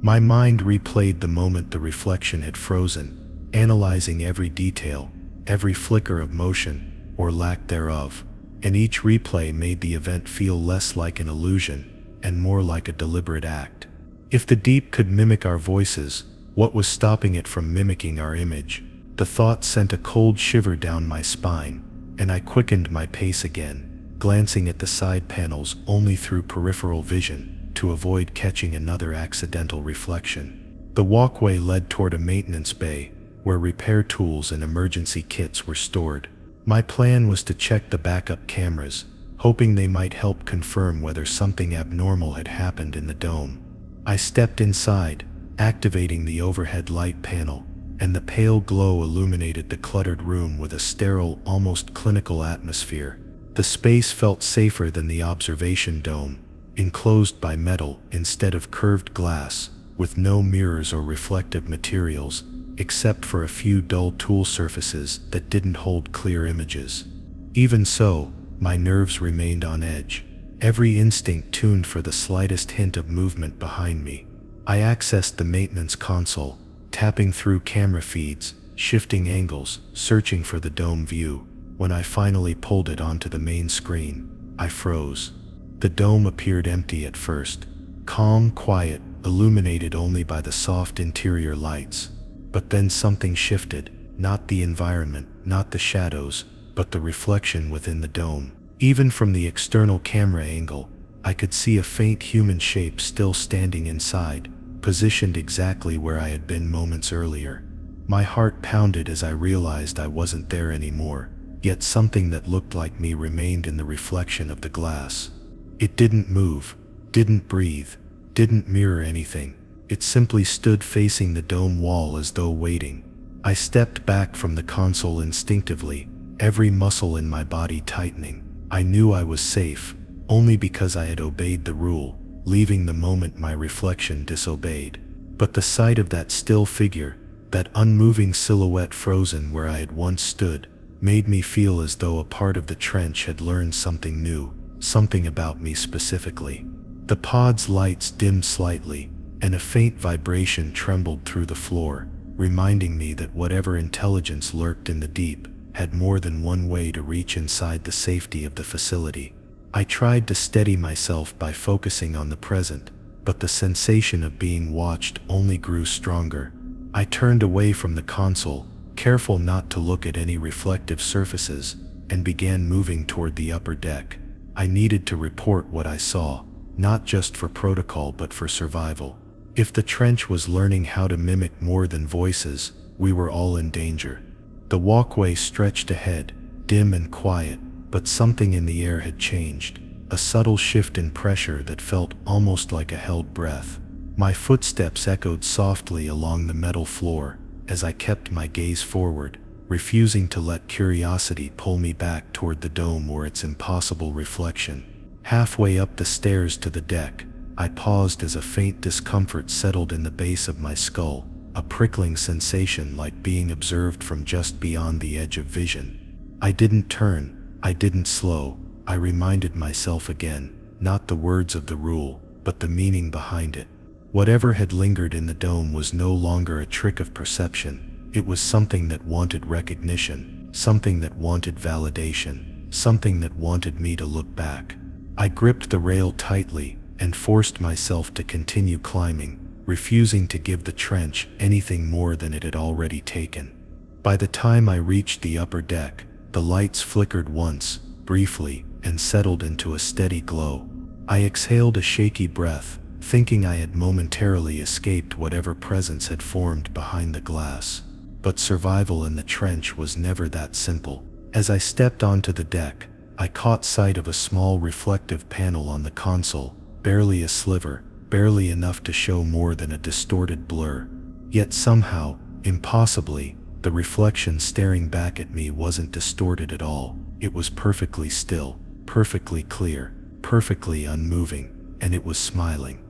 My mind replayed the moment the reflection had frozen, analyzing every detail, every flicker of motion, or lack thereof. And each replay made the event feel less like an illusion and more like a deliberate act. If the deep could mimic our voices, what was stopping it from mimicking our image? The thought sent a cold shiver down my spine, and I quickened my pace again, glancing at the side panels only through peripheral vision to avoid catching another accidental reflection. The walkway led toward a maintenance bay, where repair tools and emergency kits were stored. My plan was to check the backup cameras, hoping they might help confirm whether something abnormal had happened in the dome. I stepped inside, activating the overhead light panel, and the pale glow illuminated the cluttered room with a sterile, almost clinical atmosphere. The space felt safer than the observation dome, enclosed by metal instead of curved glass, with no mirrors or reflective materials, except for a few dull tool surfaces that didn't hold clear images. Even so, my nerves remained on edge, every instinct tuned for the slightest hint of movement behind me. I accessed the maintenance console, tapping through camera feeds, shifting angles, searching for the dome view. When I finally pulled it onto the main screen, I froze. The dome appeared empty at first, calm, quiet, illuminated only by the soft interior lights. But then something shifted, not the environment, not the shadows, but the reflection within the dome. Even from the external camera angle, I could see a faint human shape still standing inside, positioned exactly where I had been moments earlier. My heart pounded as I realized I wasn't there anymore, yet something that looked like me remained in the reflection of the glass. It didn't move, didn't breathe, didn't mirror anything. It simply stood facing the dome wall as though waiting. I stepped back from the console instinctively, every muscle in my body tightening. I knew I was safe, only because I had obeyed the rule, leaving the moment my reflection disobeyed. But the sight of that still figure, that unmoving silhouette frozen where I had once stood, made me feel as though a part of the trench had learned something new, something about me specifically. The pod's lights dimmed slightly, and a faint vibration trembled through the floor, reminding me that whatever intelligence lurked in the deep had more than one way to reach inside the safety of the facility. I tried to steady myself by focusing on the present, but the sensation of being watched only grew stronger. I turned away from the console, careful not to look at any reflective surfaces, and began moving toward the upper deck. I needed to report what I saw, not just for protocol but for survival. If the trench was learning how to mimic more than voices, we were all in danger. The walkway stretched ahead, dim and quiet, but something in the air had changed, a subtle shift in pressure that felt almost like a held breath. My footsteps echoed softly along the metal floor as I kept my gaze forward, refusing to let curiosity pull me back toward the dome or its impossible reflection. Halfway up the stairs to the deck, I paused as a faint discomfort settled in the base of my skull, a prickling sensation like being observed from just beyond the edge of vision. I didn't turn, I didn't slow, I reminded myself again, not the words of the rule, but the meaning behind it. Whatever had lingered in the dome was no longer a trick of perception. It was something that wanted recognition, something that wanted validation, something that wanted me to look back. I gripped the rail tightly and forced myself to continue climbing, refusing to give the trench anything more than it had already taken. By the time I reached the upper deck, the lights flickered once, briefly, and settled into a steady glow. I exhaled a shaky breath, thinking I had momentarily escaped whatever presence had formed behind the glass. But survival in the trench was never that simple. As I stepped onto the deck, I caught sight of a small reflective panel on the console, barely a sliver, barely enough to show more than a distorted blur. Yet somehow, impossibly, the reflection staring back at me wasn't distorted at all. It was perfectly still, perfectly clear, perfectly unmoving, and it was smiling.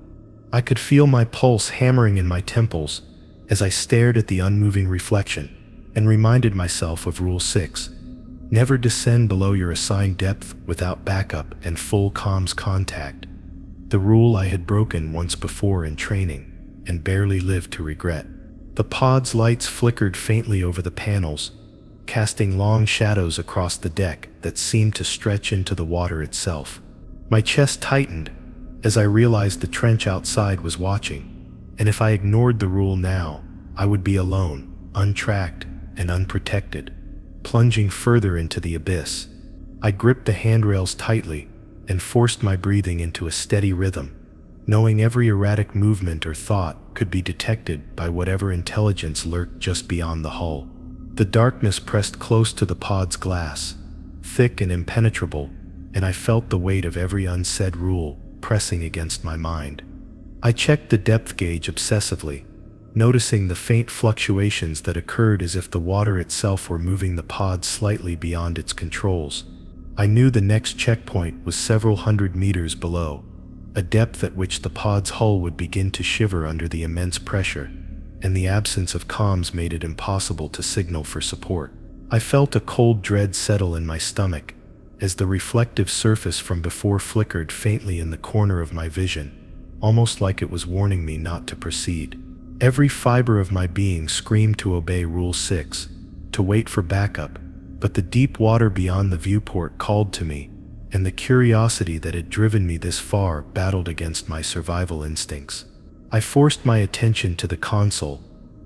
I could feel my pulse hammering in my temples as I stared at the unmoving reflection and reminded myself of Rule 6. Never descend below your assigned depth without backup and full comms contact. The rule I had broken once before in training and barely lived to regret. The pod's lights flickered faintly over the panels, casting long shadows across the deck that seemed to stretch into the water itself. My chest tightened as I realized the trench outside was watching, and if I ignored the rule now, I would be alone, untracked, and unprotected, plunging further into the abyss. I gripped the handrails tightly and forced my breathing into a steady rhythm, knowing every erratic movement or thought could be detected by whatever intelligence lurked just beyond the hull. The darkness pressed close to the pod's glass, thick and impenetrable, and I felt the weight of every unsaid rule pressing against my mind. I checked the depth gauge obsessively, noticing the faint fluctuations that occurred as if the water itself were moving the pod slightly beyond its controls. I knew the next checkpoint was several hundred meters below, a depth at which the pod's hull would begin to shiver under the immense pressure, and the absence of comms made it impossible to signal for support. I felt a cold dread settle in my stomach as the reflective surface from before flickered faintly in the corner of my vision, almost like it was warning me not to proceed. Every fiber of my being screamed to obey Rule 6, to wait for backup, but the deep water beyond the viewport called to me, and the curiosity that had driven me this far battled against my survival instincts. I forced my attention to the console,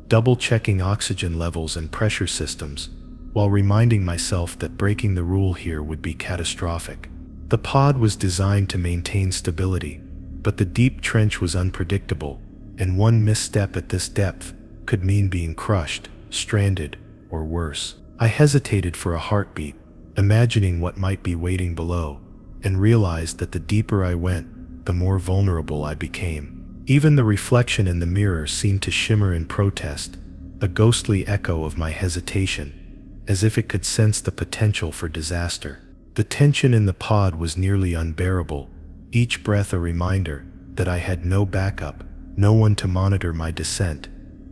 double-checking oxygen levels and pressure systems, while reminding myself that breaking the rule here would be catastrophic. The pod was designed to maintain stability, but the deep trench was unpredictable, and one misstep at this depth could mean being crushed, stranded, or worse. I hesitated for a heartbeat, imagining what might be waiting below, and realized that the deeper I went, the more vulnerable I became. Even the reflection in the mirror seemed to shimmer in protest, a ghostly echo of my hesitation, as if it could sense the potential for disaster. The tension in the pod was nearly unbearable, each breath a reminder that I had no backup, no one to monitor my descent,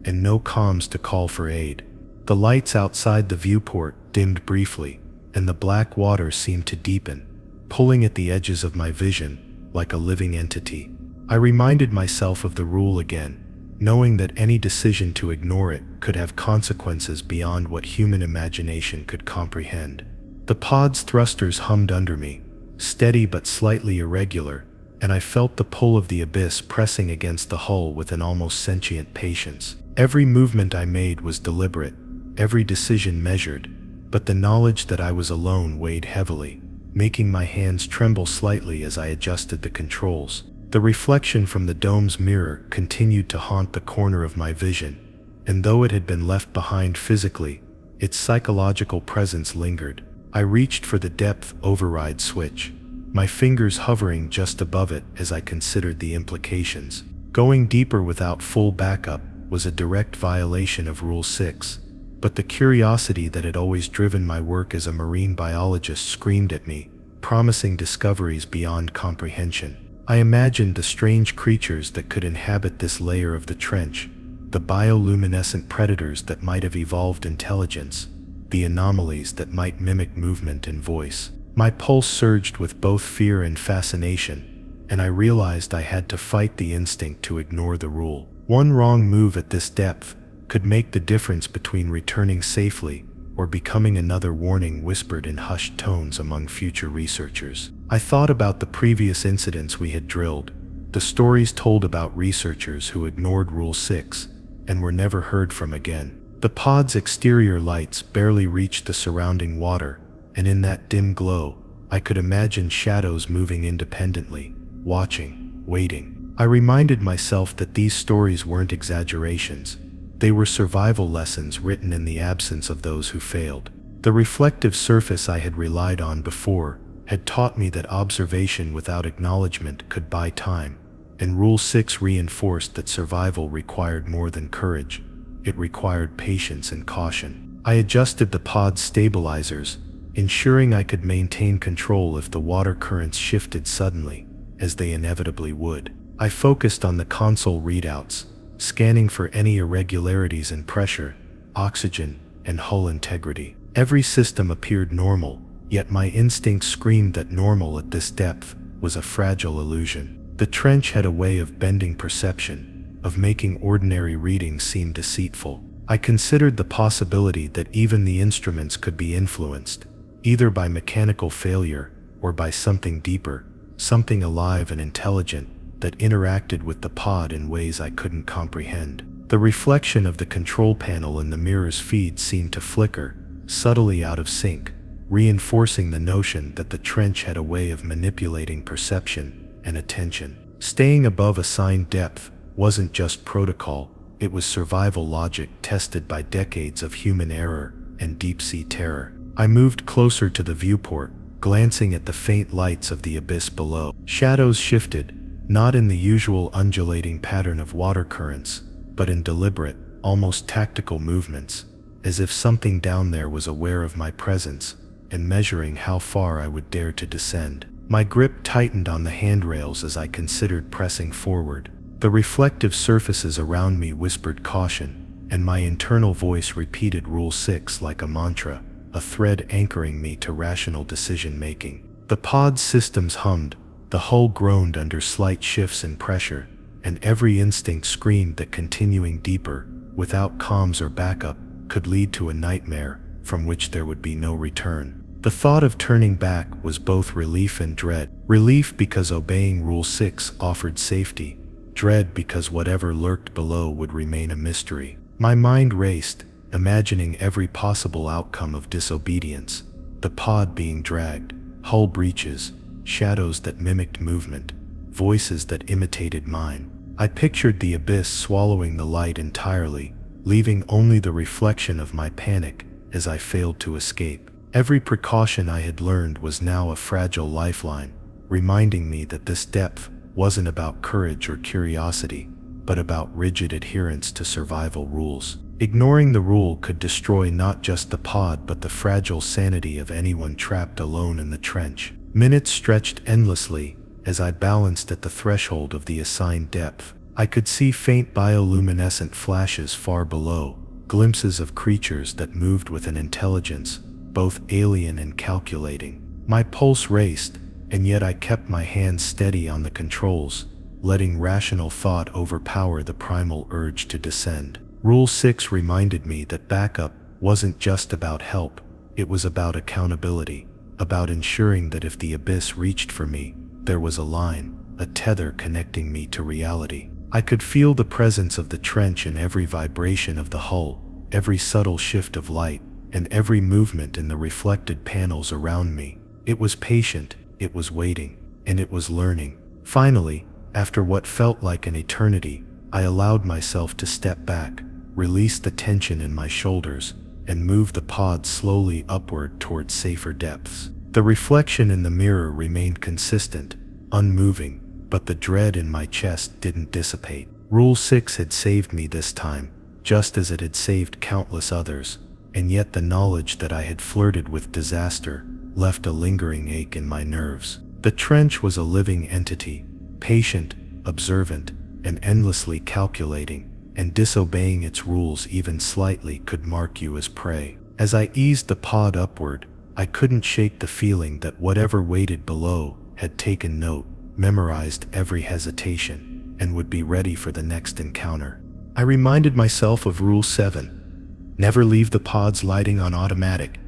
and no comms to call for aid. The lights outside the viewport dimmed briefly, and the black water seemed to deepen, pulling at the edges of my vision like a living entity. I reminded myself of the rule again, knowing that any decision to ignore it could have consequences beyond what human imagination could comprehend. The pod's thrusters hummed under me, steady but slightly irregular, and I felt the pull of the abyss pressing against the hull with an almost sentient patience. Every movement I made was deliberate, every decision measured, but the knowledge that I was alone weighed heavily, making my hands tremble slightly as I adjusted the controls. The reflection from the dome's mirror continued to haunt the corner of my vision, and though it had been left behind physically, its psychological presence lingered. I reached for the depth override switch, my fingers hovering just above it as I considered the implications. Going deeper without full backup was a direct violation of Rule 6, but the curiosity that had always driven my work as a marine biologist screamed at me, promising discoveries beyond comprehension. I imagined the strange creatures that could inhabit this layer of the trench, the bioluminescent predators that might have evolved intelligence, the anomalies that might mimic movement and voice. My pulse surged with both fear and fascination, and I realized I had to fight the instinct to ignore the rule. One wrong move at this depth could make the difference between returning safely or becoming another warning whispered in hushed tones among future researchers. I thought about the previous incidents we had drilled, the stories told about researchers who ignored Rule 6 and were never heard from again. The pod's exterior lights barely reached the surrounding water, and in that dim glow, I could imagine shadows moving independently, watching, waiting. I reminded myself that these stories weren't exaggerations. They were survival lessons written in the absence of those who failed. The reflective surface I had relied on before had taught me that observation without acknowledgement could buy time, and Rule 6 reinforced that survival required more than courage. It required patience and caution. I adjusted the pod's stabilizers, ensuring I could maintain control if the water currents shifted suddenly, as they inevitably would. I focused on the console readouts, scanning for any irregularities in pressure, oxygen, and hull integrity. Every system appeared normal, yet my instinct screamed that normal at this depth was a fragile illusion. The trench had a way of bending perception, of making ordinary readings seem deceitful. I considered the possibility that even the instruments could be influenced, either by mechanical failure or by something deeper, something alive and intelligent that interacted with the pod in ways I couldn't comprehend. The reflection of the control panel in the mirror's feed seemed to flicker, subtly out of sync, reinforcing the notion that the trench had a way of manipulating perception and attention. Staying above assigned depth wasn't just protocol, it was survival logic tested by decades of human error and deep-sea terror. I moved closer to the viewport, glancing at the faint lights of the abyss below. Shadows shifted, not in the usual undulating pattern of water currents, but in deliberate, almost tactical movements, as if something down there was aware of my presence and measuring how far I would dare to descend. My grip tightened on the handrails as I considered pressing forward. The reflective surfaces around me whispered caution, and my internal voice repeated Rule 6 like a mantra, a thread anchoring me to rational decision-making. The pod's systems hummed, the hull groaned under slight shifts in pressure, and every instinct screamed that continuing deeper, without comms or backup, could lead to a nightmare from which there would be no return. The thought of turning back was both relief and dread. Relief because obeying Rule 6 offered safety, dread because whatever lurked below would remain a mystery. My mind raced, imagining every possible outcome of disobedience, the pod being dragged, hull breaches, shadows that mimicked movement, voices that imitated mine. I pictured the abyss swallowing the light entirely, leaving only the reflection of my panic as I failed to escape. Every precaution I had learned was now a fragile lifeline, reminding me that this depth wasn't about courage or curiosity, but about rigid adherence to survival rules. Ignoring the rule could destroy not just the pod but the fragile sanity of anyone trapped alone in the trench. Minutes stretched endlessly as I balanced at the threshold of the assigned depth. I could see faint bioluminescent flashes far below, glimpses of creatures that moved with an intelligence, both alien and calculating. My pulse raced, and yet I kept my hands steady on the controls, letting rational thought overpower the primal urge to descend. Rule 6 reminded me that backup wasn't just about help, it was about accountability, about ensuring that if the abyss reached for me, there was a line, a tether connecting me to reality. I could feel the presence of the trench in every vibration of the hull, every subtle shift of light, and every movement in the reflected panels around me. It was patient, it was waiting, and it was learning. Finally, after what felt like an eternity, I allowed myself to step back, release the tension in my shoulders, and move the pod slowly upward toward safer depths. The reflection in the mirror remained consistent, unmoving, but the dread in my chest didn't dissipate. Rule 6 had saved me this time, just as it had saved countless others, and yet the knowledge that I had flirted with disaster left a lingering ache in my nerves. The trench was a living entity, patient, observant, and endlessly calculating, and disobeying its rules even slightly could mark you as prey. As I eased the pod upward, I couldn't shake the feeling that whatever waited below had taken note, memorized every hesitation, and would be ready for the next encounter. I reminded myself of Rule 7. Never leave the pod's lighting on automatic.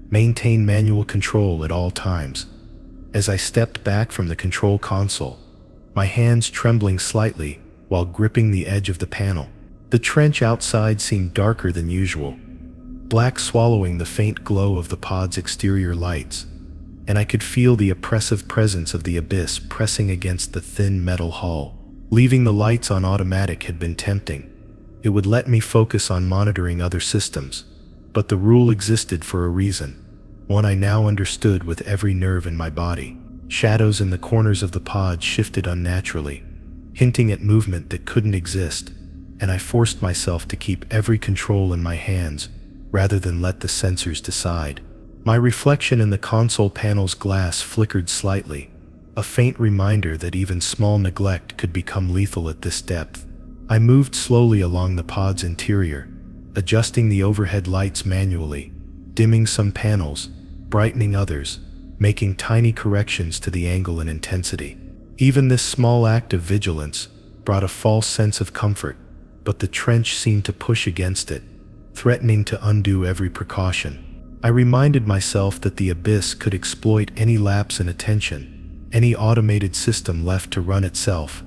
Maintain manual control at all times. As I stepped back from the control console, my hands trembling slightly while gripping the edge of the panel, the trench outside seemed darker than usual, black swallowing the faint glow of the pod's exterior lights, and I could feel the oppressive presence of the abyss pressing against the thin metal hull. Leaving the lights on automatic had been tempting. It would let me focus on monitoring other systems, but the rule existed for a reason, one I now understood with every nerve in my body. Shadows in the corners of the pod shifted unnaturally, hinting at movement that couldn't exist, and I forced myself to keep every control in my hands rather than let the sensors decide. My reflection in the console panel's glass flickered slightly, a faint reminder that even small neglect could become lethal at this depth. I moved slowly along the pod's interior, adjusting the overhead lights manually, dimming some panels, brightening others, making tiny corrections to the angle and intensity. Even this small act of vigilance brought a false sense of comfort, but the trench seemed to push against it, threatening to undo every precaution. I reminded myself that the abyss could exploit any lapse in attention, any automated system left to run itself,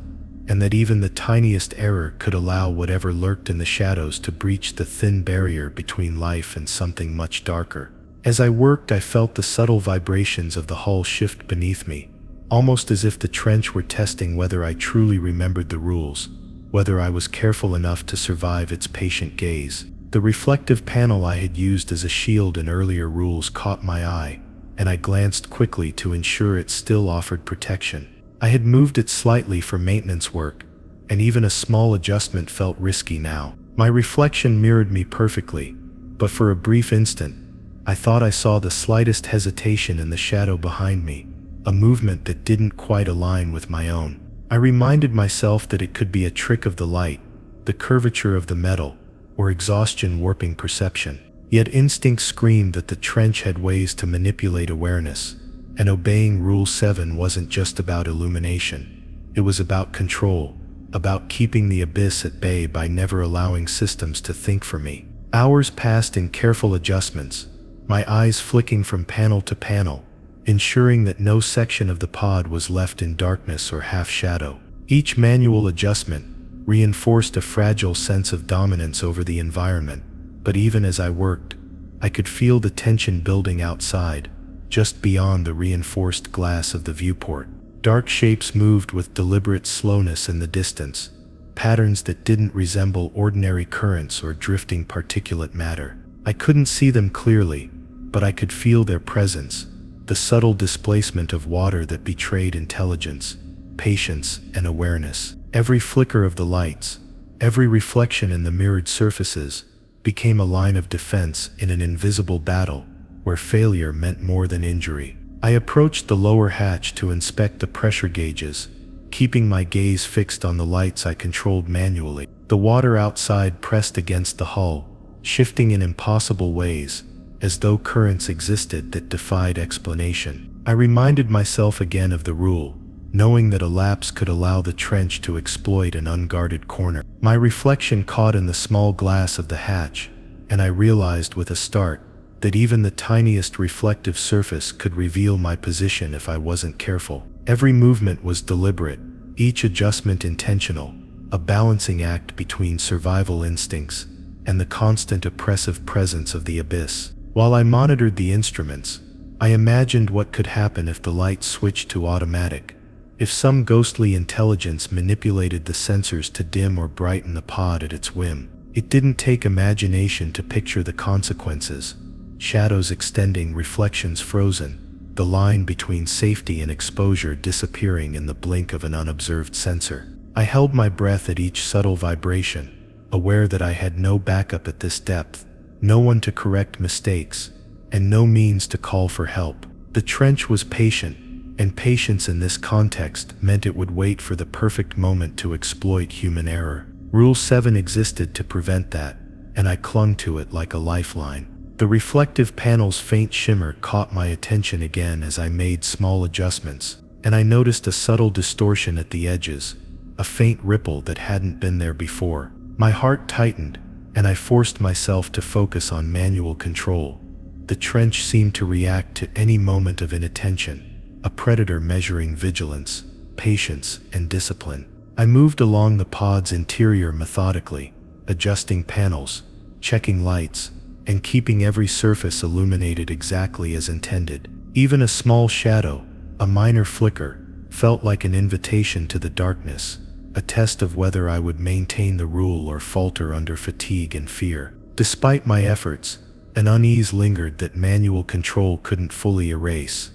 and that even the tiniest error could allow whatever lurked in the shadows to breach the thin barrier between life and something much darker. As I worked, I felt the subtle vibrations of the hull shift beneath me, almost as if the trench were testing whether I truly remembered the rules, whether I was careful enough to survive its patient gaze. The reflective panel I had used as a shield in earlier rules caught my eye, and I glanced quickly to ensure it still offered protection. I had moved it slightly for maintenance work, and even a small adjustment felt risky now. My reflection mirrored me perfectly, but for a brief instant, I thought I saw the slightest hesitation in the shadow behind me, a movement that didn't quite align with my own. I reminded myself that it could be a trick of the light, the curvature of the metal, or exhaustion warping perception. Yet instinct screamed that the trench had ways to manipulate awareness, and obeying Rule 7 wasn't just about illumination. It was about control, about keeping the abyss at bay by never allowing systems to think for me. Hours passed in careful adjustments, my eyes flicking from panel to panel, ensuring that no section of the pod was left in darkness or half shadow. Each manual adjustment reinforced a fragile sense of dominance over the environment, but even as I worked, I could feel the tension building outside, just beyond the reinforced glass of the viewport. Dark shapes moved with deliberate slowness in the distance, patterns that didn't resemble ordinary currents or drifting particulate matter. I couldn't see them clearly, but I could feel their presence, the subtle displacement of water that betrayed intelligence, patience, and awareness. Every flicker of the lights, every reflection in the mirrored surfaces, became a line of defense in an invisible battle where failure meant more than injury. I approached the lower hatch to inspect the pressure gauges, keeping my gaze fixed on the lights I controlled manually. The water outside pressed against the hull, shifting in impossible ways, as though currents existed that defied explanation. I reminded myself again of the rule: knowing that a lapse could allow the trench to exploit an unguarded corner. My reflection caught in the small glass of the hatch, and I realized with a start that even the tiniest reflective surface could reveal my position if I wasn't careful. Every movement was deliberate, each adjustment intentional, a balancing act between survival instincts and the constant oppressive presence of the abyss. While I monitored the instruments, I imagined what could happen if the light switched to automatic, if some ghostly intelligence manipulated the sensors to dim or brighten the pod at its whim. It didn't take imagination to picture the consequences: shadows extending, reflections frozen, the line between safety and exposure disappearing in the blink of an unobserved sensor. I held my breath at each subtle vibration, aware that I had no backup at this depth, no one to correct mistakes, and no means to call for help. The trench was patient, and patience in this context meant it would wait for the perfect moment to exploit human error. Rule 7 existed to prevent that, and I clung to it like a lifeline. The reflective panel's faint shimmer caught my attention again as I made small adjustments, and I noticed a subtle distortion at the edges, a faint ripple that hadn't been there before. My heart tightened, and I forced myself to focus on manual control. The trench seemed to react to any moment of inattention, a predator measuring vigilance, patience, and discipline. I moved along the pod's interior methodically, adjusting panels, checking lights, and keeping every surface illuminated exactly as intended. Even a small shadow, a minor flicker, felt like an invitation to the darkness, a test of whether I would maintain the rule or falter under fatigue and fear. Despite my efforts, an unease lingered that manual control couldn't fully erase.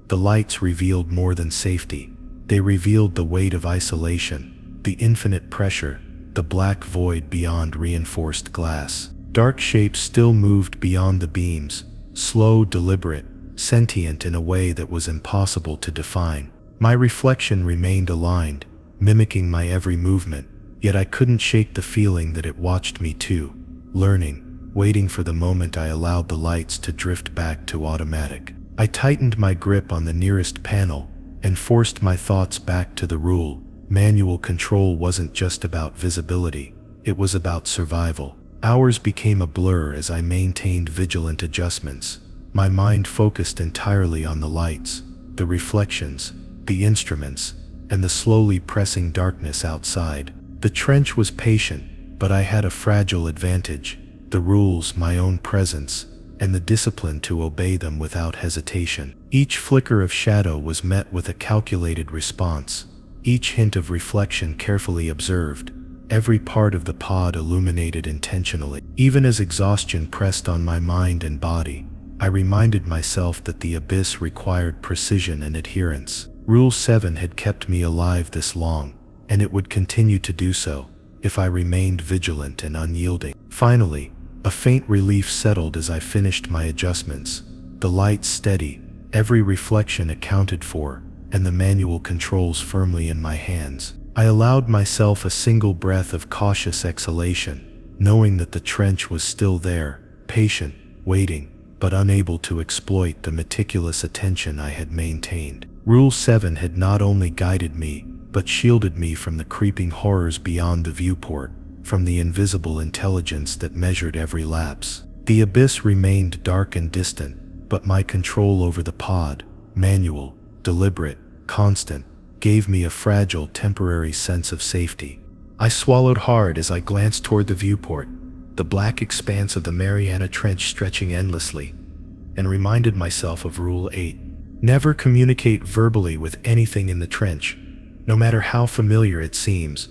The lights revealed more than safety. They revealed the weight of isolation, the infinite pressure, the black void beyond reinforced glass. Dark shapes still moved beyond the beams, slow, deliberate, sentient in a way that was impossible to define. My reflection remained aligned, mimicking my every movement, yet I couldn't shake the feeling that it watched me too, learning, waiting for the moment I allowed the lights to drift back to automatic. I tightened my grip on the nearest panel and forced my thoughts back to the rule. Manual control wasn't just about visibility, it was about survival. Hours became a blur as I maintained vigilant adjustments, my mind focused entirely on the lights, the reflections, the instruments, and the slowly pressing darkness outside. The trench was patient, but I had a fragile advantage: the rules, my own presence, and the discipline to obey them without hesitation. Each flicker of shadow was met with a calculated response, each hint of reflection carefully observed, every part of the pod illuminated intentionally. Even as exhaustion pressed on my mind and body, I reminded myself that the abyss required precision and adherence. Rule 7 had kept me alive this long, and it would continue to do so if I remained vigilant and unyielding. Finally, a faint relief settled as I finished my adjustments, the lights steady, every reflection accounted for, and the manual controls firmly in my hands. I allowed myself a single breath of cautious exhalation, knowing that the trench was still there, patient, waiting, but unable to exploit the meticulous attention I had maintained. Rule 7 had not only guided me, but shielded me from the creeping horrors beyond the viewport, from the invisible intelligence that measured every lapse. The abyss remained dark and distant, but my control over the pod, manual, deliberate, constant, gave me a fragile, temporary sense of safety. I swallowed hard as I glanced toward the viewport, the black expanse of the Mariana Trench stretching endlessly, and reminded myself of Rule 8. Never communicate verbally with anything in the trench, no matter how familiar it seems.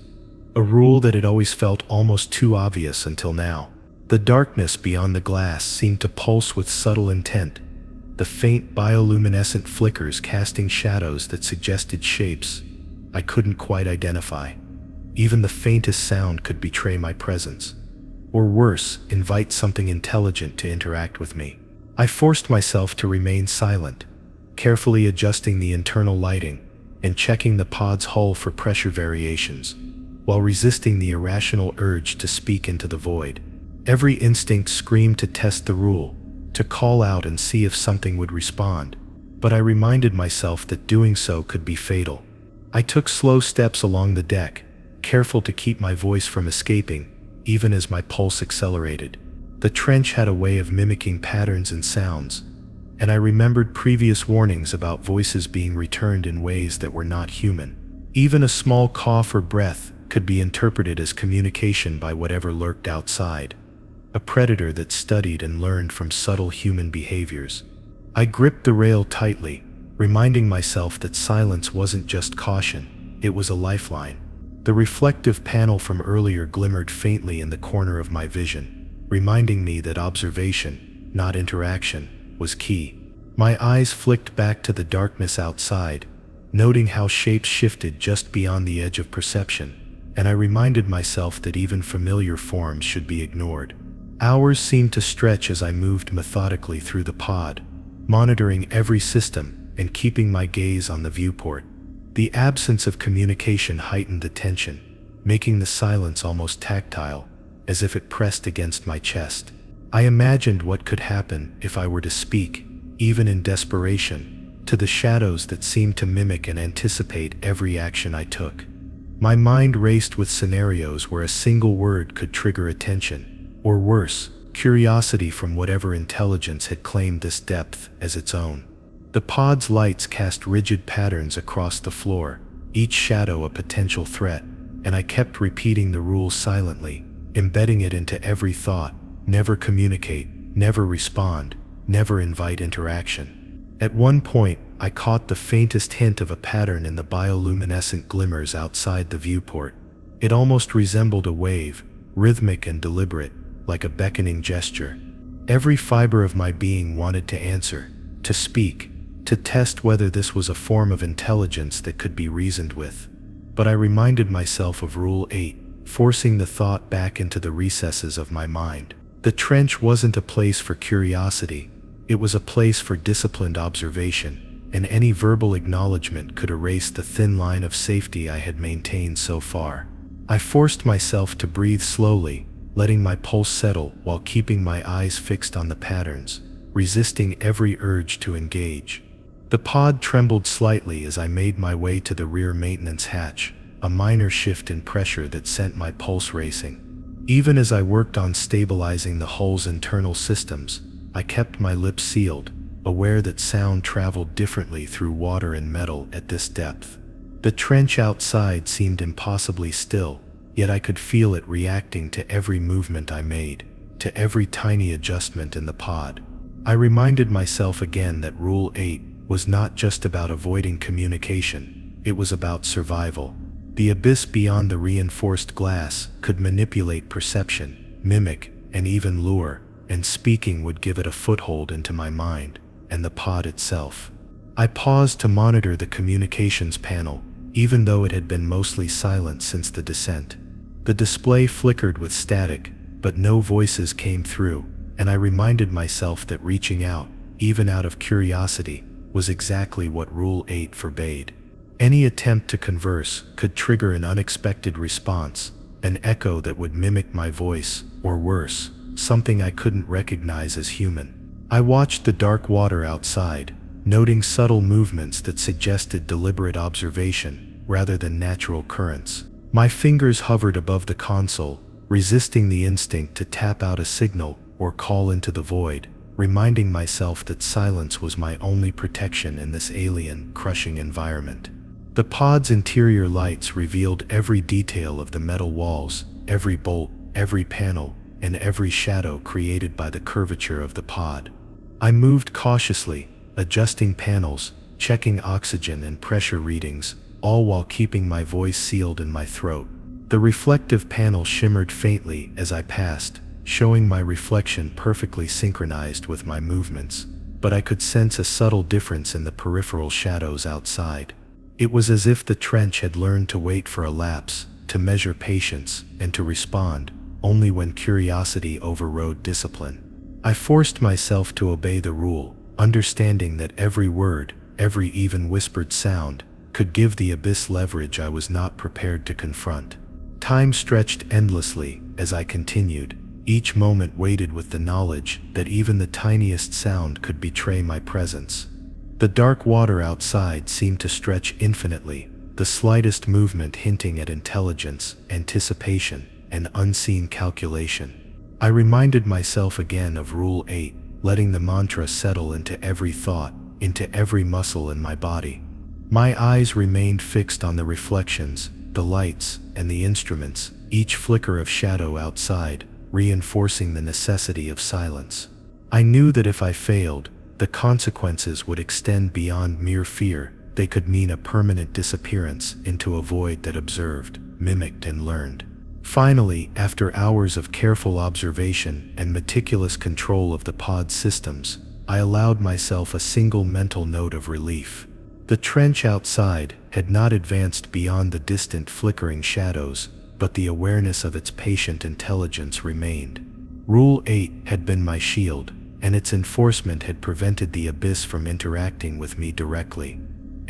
A rule that had always felt almost too obvious until now. The darkness beyond the glass seemed to pulse with subtle intent, the faint bioluminescent flickers casting shadows that suggested shapes I couldn't quite identify. Even the faintest sound could betray my presence, or worse, invite something intelligent to interact with me. I forced myself to remain silent, carefully adjusting the internal lighting and checking the pod's hull for pressure variations, while resisting the irrational urge to speak into the void. Every instinct screamed to test the rule, to call out and see if something would respond, but I reminded myself that doing so could be fatal. I took slow steps along the deck, careful to keep my voice from escaping, even as my pulse accelerated. The trench had a way of mimicking patterns and sounds, and I remembered previous warnings about voices being returned in ways that were not human. Even a small cough or breath could be interpreted as communication by whatever lurked outside, a predator that studied and learned from subtle human behaviors. I gripped the rail tightly, reminding myself that silence wasn't just caution, it was a lifeline. The reflective panel from earlier glimmered faintly in the corner of my vision, reminding me that observation, not interaction, was key. My eyes flicked back to the darkness outside, noting how shapes shifted just beyond the edge of perception, and I reminded myself that even familiar forms should be ignored. Hours seemed to stretch as I moved methodically through the pod, monitoring every system and keeping my gaze on the viewport. The absence of communication heightened the tension, making the silence almost tactile, as if it pressed against my chest. I imagined what could happen if I were to speak, even in desperation, to the shadows that seemed to mimic and anticipate every action I took. My mind raced with scenarios where a single word could trigger attention, or worse, curiosity from whatever intelligence had claimed this depth as its own. The pod's lights cast rigid patterns across the floor, each shadow a potential threat, and I kept repeating the rules silently, embedding it into every thought: never communicate, never respond, never invite interaction. At one point, I caught the faintest hint of a pattern in the bioluminescent glimmers outside the viewport. It almost resembled a wave, rhythmic and deliberate, like a beckoning gesture. Every fiber of my being wanted to answer, to speak, to test whether this was a form of intelligence that could be reasoned with. But I reminded myself of Rule 8, forcing the thought back into the recesses of my mind. The trench wasn't a place for curiosity, it was a place for disciplined observation, and any verbal acknowledgement could erase the thin line of safety I had maintained so far. I forced myself to breathe slowly, letting my pulse settle while keeping my eyes fixed on the patterns, resisting every urge to engage. The pod trembled slightly as I made my way to the rear maintenance hatch, a minor shift in pressure that sent my pulse racing. Even as I worked on stabilizing the hull's internal systems, I kept my lips sealed, aware that sound traveled differently through water and metal at this depth. The trench outside seemed impossibly still, yet I could feel it reacting to every movement I made, to every tiny adjustment in the pod. I reminded myself again that Rule 8 was not just about avoiding communication, it was about survival. The abyss beyond the reinforced glass could manipulate perception, mimic, and even lure, and speaking would give it a foothold into my mind and the pod itself. I paused to monitor the communications panel, even though it had been mostly silent since the descent. The display flickered with static, but no voices came through, and I reminded myself that reaching out, even out of curiosity, was exactly what Rule 8 forbade. Any attempt to converse could trigger an unexpected response, an echo that would mimic my voice, or worse, something I couldn't recognize as human. I watched the dark water outside, noting subtle movements that suggested deliberate observation rather than natural currents. My fingers hovered above the console, resisting the instinct to tap out a signal or call into the void, reminding myself that silence was my only protection in this alien, crushing environment. The pod's interior lights revealed every detail of the metal walls, every bolt, every panel, and every shadow created by the curvature of the pod. I moved cautiously, adjusting panels, checking oxygen and pressure readings, all while keeping my voice sealed in my throat. The reflective panel shimmered faintly as I passed, showing my reflection perfectly synchronized with my movements, but I could sense a subtle difference in the peripheral shadows outside. It was as if the trench had learned to wait for a lapse, to measure patience, and to respond only when curiosity overrode discipline. I forced myself to obey the rule, understanding that every word, every even whispered sound, could give the abyss leverage I was not prepared to confront. Time stretched endlessly as I continued, each moment weighted with the knowledge that even the tiniest sound could betray my presence. The dark water outside seemed to stretch infinitely, the the slightest movement hinting at intelligence, anticipation, and unseen calculation. I reminded myself again of Rule 8, letting the mantra settle into every thought, into every muscle in my body. My eyes remained fixed on the reflections, the lights, and the instruments, each flicker of shadow outside, reinforcing the necessity of silence. I knew that if I failed, the consequences would extend beyond mere fear. They could mean a permanent disappearance into a void that observed, mimicked, and learned. Finally, after hours of careful observation and meticulous control of the pod systems, I allowed myself a single mental note of relief. The trench outside had not advanced beyond the distant flickering shadows, but the awareness of its patient intelligence remained. Rule 8 had been my shield, and its enforcement had prevented the abyss from interacting with me directly.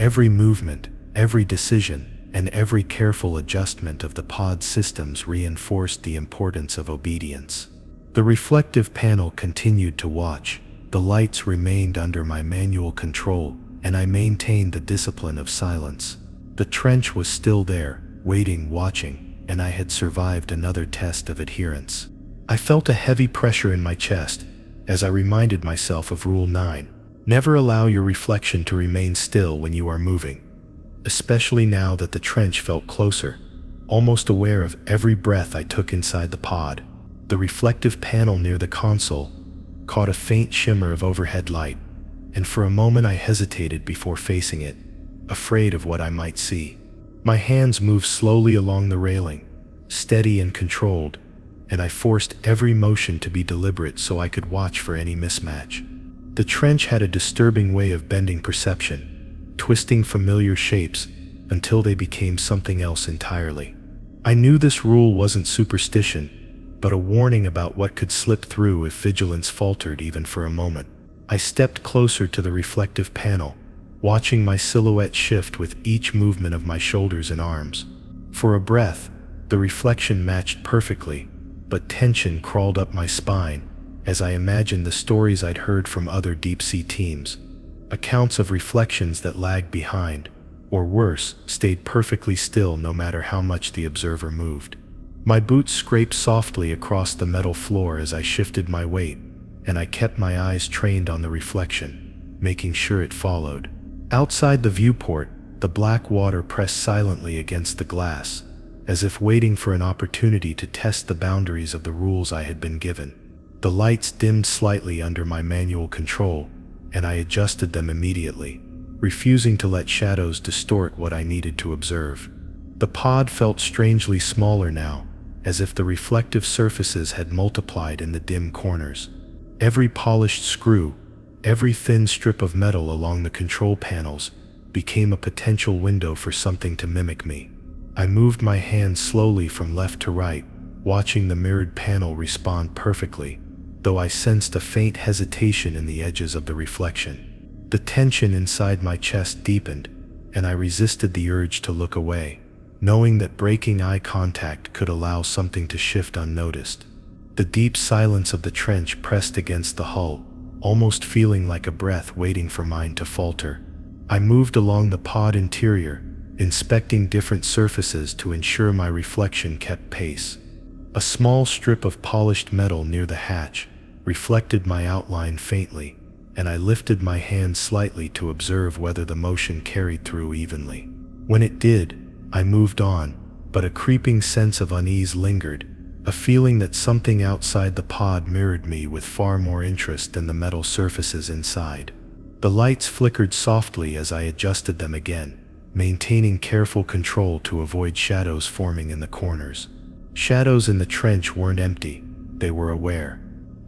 Every movement, every decision, and every careful adjustment of the pod systems reinforced the importance of obedience. The reflective panel continued to watch, the lights remained under my manual control, and I maintained the discipline of silence. The trench was still there, waiting, watching, and I had survived another test of adherence. I felt a heavy pressure in my chest as I reminded myself of Rule 9. Never allow your reflection to remain still when you are moving. Especially now that the trench felt closer, almost aware of every breath I took inside the pod. The reflective panel near the console caught a faint shimmer of overhead light, and for a moment I hesitated before facing it, afraid of what I might see. My hands moved slowly along the railing, steady and controlled, and I forced every motion to be deliberate so I could watch for any mismatch. The trench had a disturbing way of bending perception, twisting familiar shapes until they became something else entirely. I knew this rule wasn't superstition, but a warning about what could slip through if vigilance faltered even for a moment. I stepped closer to the reflective panel, watching my silhouette shift with each movement of my shoulders and arms. For a breath, the reflection matched perfectly, but tension crawled up my spine as I imagined the stories I'd heard from other deep-sea teams. Accounts of reflections that lagged behind, or worse, stayed perfectly still no matter how much the observer moved. My boots scraped softly across the metal floor as I shifted my weight, and I kept my eyes trained on the reflection, making sure it followed. Outside the viewport, the black water pressed silently against the glass, as if waiting for an opportunity to test the boundaries of the rules I had been given. The lights dimmed slightly under my manual control, and I adjusted them immediately, refusing to let shadows distort what I needed to observe. The pod felt strangely smaller now, as if the reflective surfaces had multiplied in the dim corners. Every polished screw, every thin strip of metal along the control panels became a potential window for something to mimic me. I moved my hand slowly from left to right, watching the mirrored panel respond perfectly, though I sensed a faint hesitation in the edges of the reflection. The tension inside my chest deepened, and I resisted the urge to look away, knowing that breaking eye contact could allow something to shift unnoticed. The deep silence of the trench pressed against the hull, almost feeling like a breath waiting for mine to falter. I moved along the pod interior, inspecting different surfaces to ensure my reflection kept pace. A small strip of polished metal near the hatch reflected my outline faintly, and I lifted my hand slightly to observe whether the motion carried through evenly. When it did, I moved on, but a creeping sense of unease lingered, a feeling that something outside the pod mirrored me with far more interest than the metal surfaces inside. The lights flickered softly as I adjusted them again, maintaining careful control to avoid shadows forming in the corners. Shadows in the trench weren't empty, they were aware.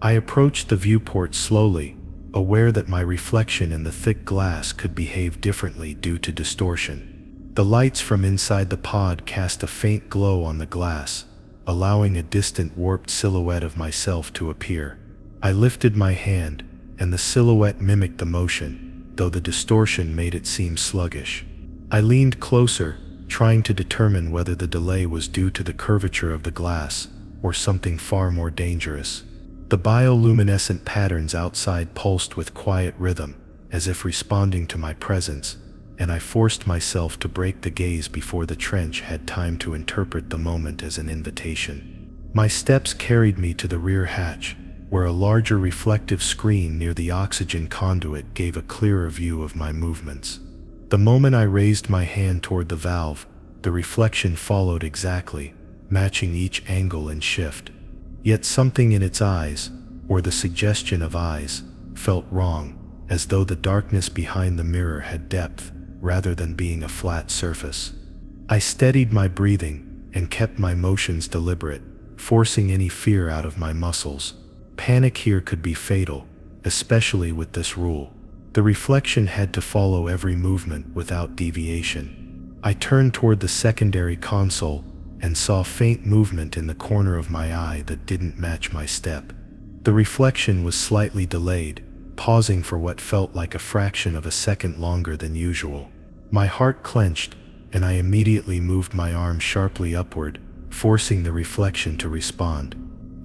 I approached the viewport slowly, aware that my reflection in the thick glass could behave differently due to distortion. The lights from inside the pod cast a faint glow on the glass, allowing a distant warped silhouette of myself to appear. I lifted my hand, and the silhouette mimicked the motion, though the distortion made it seem sluggish. I leaned closer, trying to determine whether the delay was due to the curvature of the glass, or something far more dangerous. The bioluminescent patterns outside pulsed with quiet rhythm, as if responding to my presence, and I forced myself to break the gaze before the trench had time to interpret the moment as an invitation. My steps carried me to the rear hatch, where a larger reflective screen near the oxygen conduit gave a clearer view of my movements. The moment I raised my hand toward the valve, the reflection followed exactly, matching each angle and shift. Yet something in its eyes, or the suggestion of eyes, felt wrong, as though the darkness behind the mirror had depth, rather than being a flat surface. I steadied my breathing and kept my motions deliberate, forcing any fear out of my muscles. Panic here could be fatal, especially with this rule. The reflection had to follow every movement without deviation. I turned toward the secondary console and saw faint movement in the corner of my eye that didn't match my step. The reflection was slightly delayed, pausing for what felt like a fraction of a second longer than usual. My heart clenched, and I immediately moved my arm sharply upward, forcing the reflection to respond.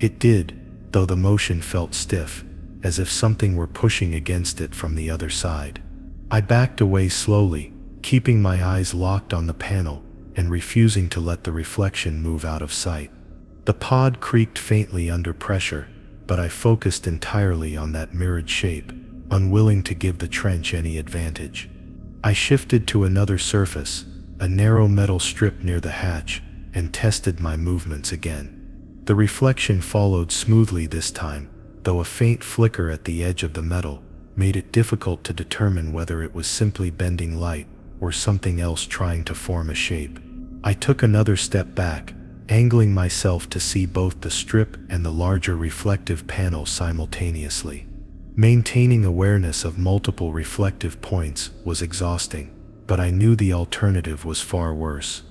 It did, though the motion felt stiff, as if something were pushing against it from the other side. I backed away slowly, keeping my eyes locked on the panel and refusing to let the reflection move out of sight. The pod creaked faintly under pressure, but I focused entirely on that mirrored shape, unwilling to give the trench any advantage. I shifted to another surface, a narrow metal strip near the hatch, and tested my movements again. The reflection followed smoothly this time, though a faint flicker at the edge of the metal made it difficult to determine whether it was simply bending light or something else trying to form a shape. I took another step back, angling myself to see both the strip and the larger reflective panel simultaneously. Maintaining awareness of multiple reflective points was exhausting, but I knew the alternative was far worse.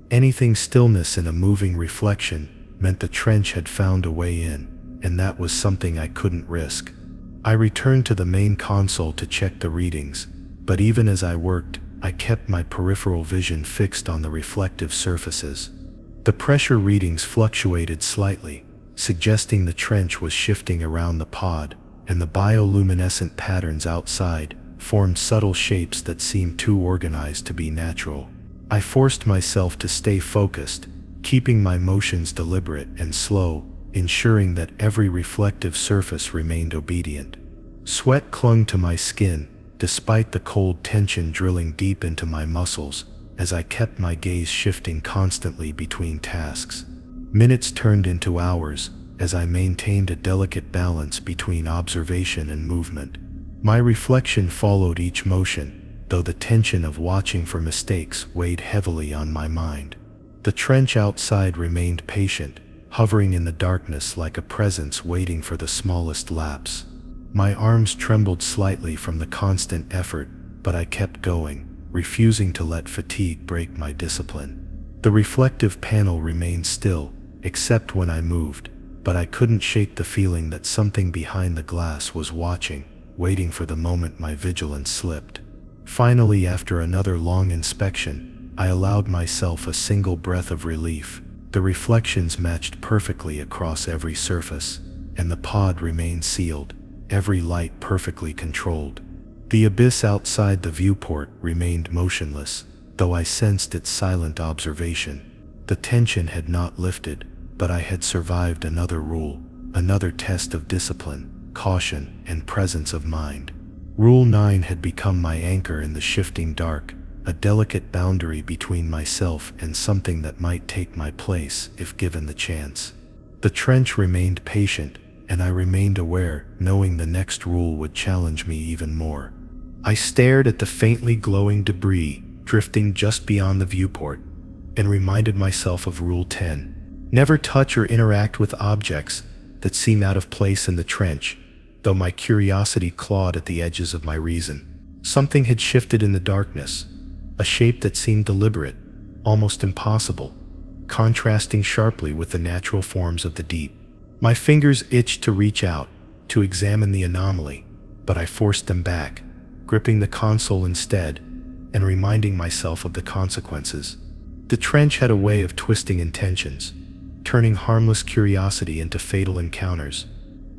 Anything stillness in a moving reflection meant the trench had found a way in, and that was something I couldn't risk. I returned to the main console to check the readings, but even as I worked, I kept my peripheral vision fixed on the reflective surfaces. The pressure readings fluctuated slightly, suggesting the trench was shifting around the pod, and the bioluminescent patterns outside formed subtle shapes that seemed too organized to be natural. I forced myself to stay focused, keeping my motions deliberate and slow, ensuring that every reflective surface remained obedient. Sweat clung to my skin, despite the cold tension drilling deep into my muscles, as I kept my gaze shifting constantly between tasks. Minutes turned into hours, as I maintained a delicate balance between observation and movement. My reflection followed each motion, though the tension of watching for mistakes weighed heavily on my mind. The trench outside remained patient, hovering in the darkness like a presence waiting for the smallest lapse. My arms trembled slightly from the constant effort, but I kept going, refusing to let fatigue break my discipline. The reflective panel remained still, except when I moved, but I couldn't shake the feeling that something behind the glass was watching, waiting for the moment my vigilance slipped. Finally, after another long inspection, I allowed myself a single breath of relief. The reflections matched perfectly across every surface, and the pod remained sealed, every light perfectly controlled. The abyss outside the viewport remained motionless, though I sensed its silent observation. The tension had not lifted, but I had survived another rule, another test of discipline, caution, and presence of mind. Rule 9 had become my anchor in the shifting dark, a delicate boundary between myself and something that might take my place if given the chance. The trench remained patient, and I remained aware, knowing the next rule would challenge me even more. I stared at the faintly glowing debris drifting just beyond the viewport, and reminded myself of Rule 10. Never touch or interact with objects that seem out of place in the trench, though my curiosity clawed at the edges of my reason. Something had shifted in the darkness, a shape that seemed deliberate, almost impossible, contrasting sharply with the natural forms of the deep. My fingers itched to reach out, to examine the anomaly, but I forced them back, gripping the console instead, and reminding myself of the consequences. The trench had a way of twisting intentions, turning harmless curiosity into fatal encounters.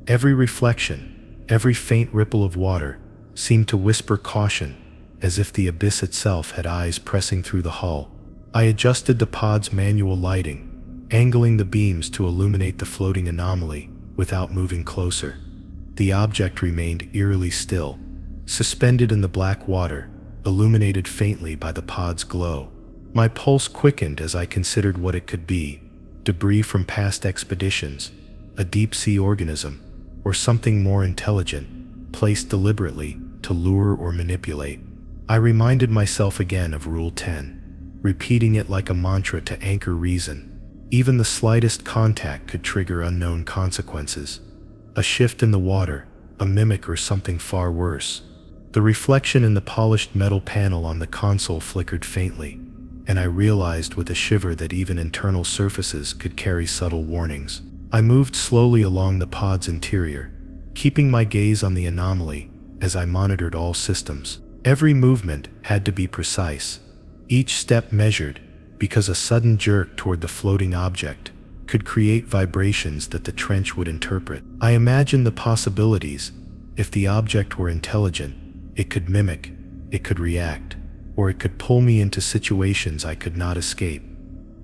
Every reflection, every faint ripple of water, seemed to whisper caution, as if the abyss itself had eyes pressing through the hull. I adjusted the pod's manual lighting, angling the beams to illuminate the floating anomaly without moving closer. The object remained eerily still, suspended in the black water, illuminated faintly by the pod's glow. My pulse quickened as I considered what it could be: debris from past expeditions, a deep-sea organism, or something more intelligent, placed deliberately to lure or manipulate. I reminded myself again of Rule 10, repeating it like a mantra to anchor reason. Even the slightest contact could trigger unknown consequences. A shift in the water, a mimic, or something far worse. The reflection in the polished metal panel on the console flickered faintly, and I realized with a shiver that even internal surfaces could carry subtle warnings. I moved slowly along the pod's interior, keeping my gaze on the anomaly as I monitored all systems. Every movement had to be precise, each step measured, because a sudden jerk toward the floating object could create vibrations that the trench would interpret. I imagined the possibilities. If the object were intelligent, it could mimic, it could react, or it could pull me into situations I could not escape.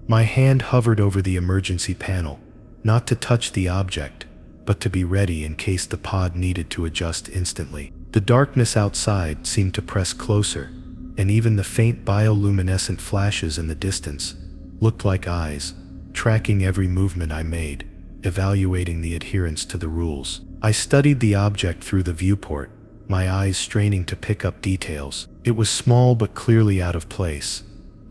My hand hovered over the emergency panel, not to touch the object, but to be ready in case the pod needed to adjust instantly. The darkness outside seemed to press closer, and even the faint bioluminescent flashes in the distance looked like eyes, tracking every movement I made, evaluating the adherence to the rules. I studied the object through the viewport, my eyes straining to pick up details. It was small but clearly out of place,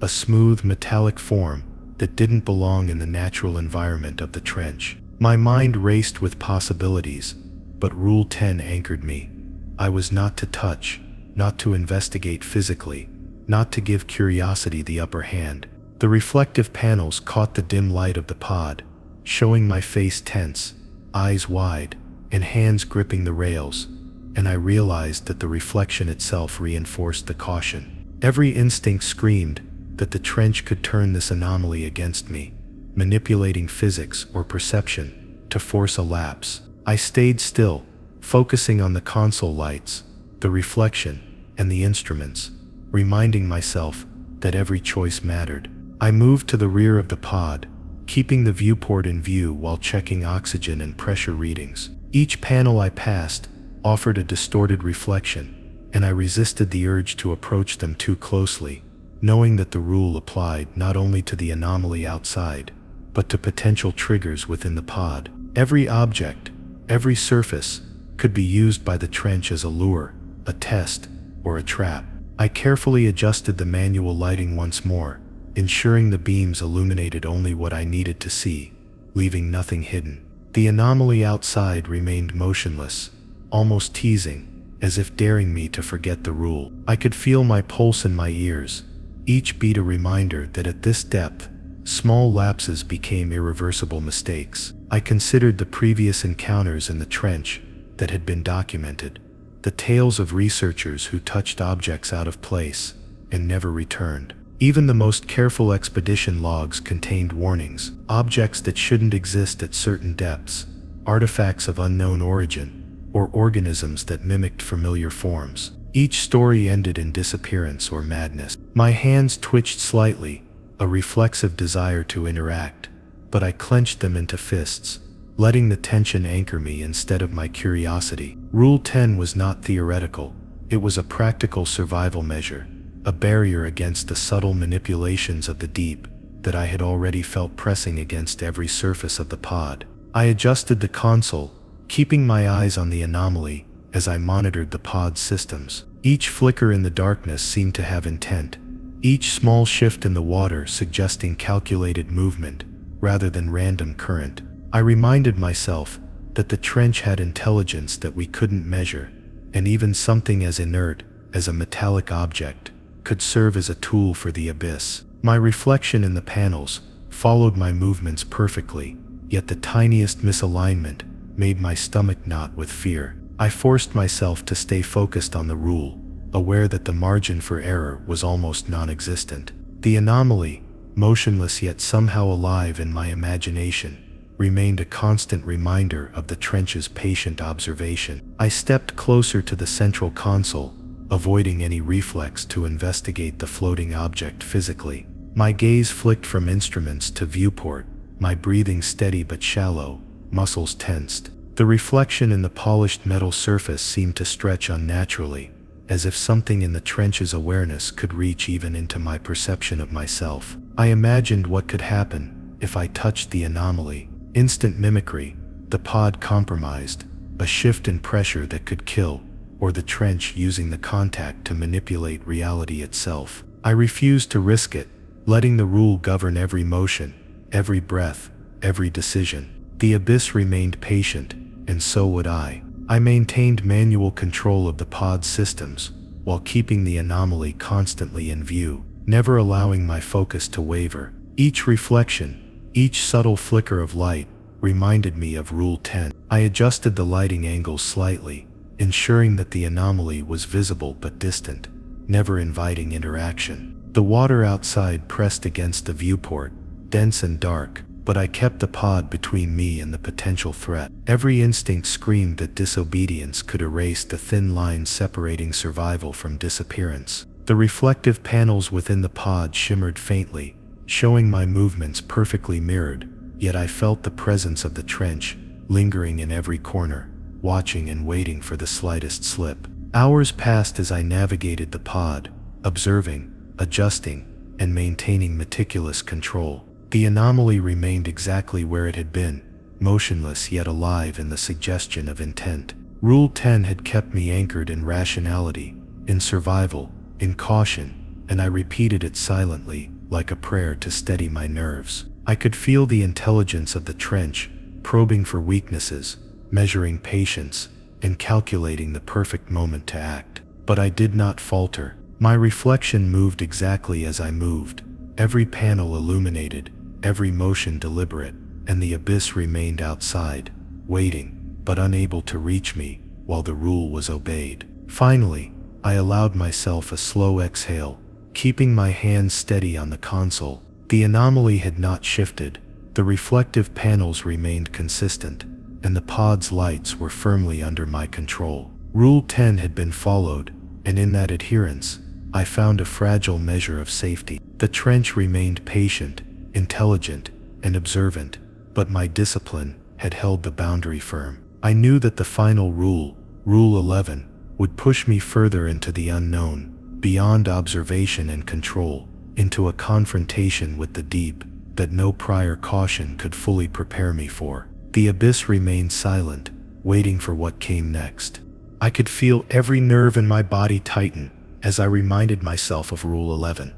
a smooth metallic form that didn't belong in the natural environment of the trench. My mind raced with possibilities, but Rule 10 anchored me. I was not to touch, not to investigate physically, not to give curiosity the upper hand. The reflective panels caught the dim light of the pod, showing my face tense, eyes wide, and hands gripping the rails, and I realized that the reflection itself reinforced the caution. Every instinct screamed that the trench could turn this anomaly against me, manipulating physics or perception to force a lapse. I stayed still, focusing on the console lights, the reflection, and the instruments, reminding myself that every choice mattered. I moved to the rear of the pod, keeping the viewport in view while checking oxygen and pressure readings. Each panel I passed offered a distorted reflection, and I resisted the urge to approach them too closely, knowing that the rule applied not only to the anomaly outside, but to potential triggers within the pod. Every object, every surface, could be used by the trench as a lure, a test, or a trap. I carefully adjusted the manual lighting once more, ensuring the beams illuminated only what I needed to see, leaving nothing hidden. The anomaly outside remained motionless, almost teasing, as if daring me to forget the rule. I could feel my pulse in my ears, each beat a reminder that at this depth, small lapses became irreversible mistakes. I considered the previous encounters in the trench that had been documented, the tales of researchers who touched objects out of place and never returned. Even the most careful expedition logs contained warnings, objects that shouldn't exist at certain depths, artifacts of unknown origin, or organisms that mimicked familiar forms. Each story ended in disappearance or madness. My hands twitched slightly, a reflexive desire to interact, but I clenched them into fists, letting the tension anchor me instead of my curiosity. Rule 10 was not theoretical, it was a practical survival measure, a barrier against the subtle manipulations of the deep that I had already felt pressing against every surface of the pod. I adjusted the console, keeping my eyes on the anomaly as I monitored the pod's systems. Each flicker in the darkness seemed to have intent, each small shift in the water suggesting calculated movement rather than random current. I reminded myself that the trench had intelligence that we couldn't measure, and even something as inert as a metallic object could serve as a tool for the abyss. My reflection in the panels followed my movements perfectly, yet the tiniest misalignment made my stomach knot with fear. I forced myself to stay focused on the rule, aware that the margin for error was almost non-existent. The anomaly, motionless yet somehow alive in my imagination, remained a constant reminder of the trench's patient observation. I stepped closer to the central console, avoiding any reflex to investigate the floating object physically. My gaze flicked from instruments to viewport, my breathing steady but shallow, muscles tensed. The reflection in the polished metal surface seemed to stretch unnaturally, as if something in the trench's awareness could reach even into my perception of myself. I imagined what could happen if I touched the anomaly. Instant mimicry, the pod compromised, a shift in pressure that could kill, or the trench using the contact to manipulate reality itself. I refused to risk it, letting the rule govern every motion, every breath, every decision. The abyss remained patient, and so would I. I maintained manual control of the pod's systems, while keeping the anomaly constantly in view, never allowing my focus to waver. Each reflection, each subtle flicker of light, reminded me of Rule 10. I adjusted the lighting angles slightly, ensuring that the anomaly was visible but distant, never inviting interaction. The water outside pressed against the viewport, dense and dark, but I kept the pod between me and the potential threat. Every instinct screamed that disobedience could erase the thin line separating survival from disappearance. The reflective panels within the pod shimmered faintly, showing my movements perfectly mirrored, yet I felt the presence of the trench, lingering in every corner, watching and waiting for the slightest slip. Hours passed as I navigated the pod, observing, adjusting, and maintaining meticulous control. The anomaly remained exactly where it had been, motionless yet alive in the suggestion of intent. Rule 10 had kept me anchored in rationality, in survival, in caution, and I repeated it silently, like a prayer to steady my nerves. I could feel the intelligence of the trench, probing for weaknesses, measuring patience, and calculating the perfect moment to act. But I did not falter. My reflection moved exactly as I moved, every panel illuminated, every motion deliberate, and the abyss remained outside, waiting, but unable to reach me, while the rule was obeyed. Finally, I allowed myself a slow exhale, keeping my hands steady on the console. The anomaly had not shifted, the reflective panels remained consistent, and the pod's lights were firmly under my control. Rule 10 had been followed, and in that adherence, I found a fragile measure of safety. The trench remained patient, intelligent, and observant, but my discipline had held the boundary firm. I knew that the final rule, Rule 11, would push me further into the unknown, beyond observation and control, into a confrontation with the deep that no prior caution could fully prepare me for. The abyss remained silent, waiting for what came next. I could feel every nerve in my body tighten as I reminded myself of Rule 11.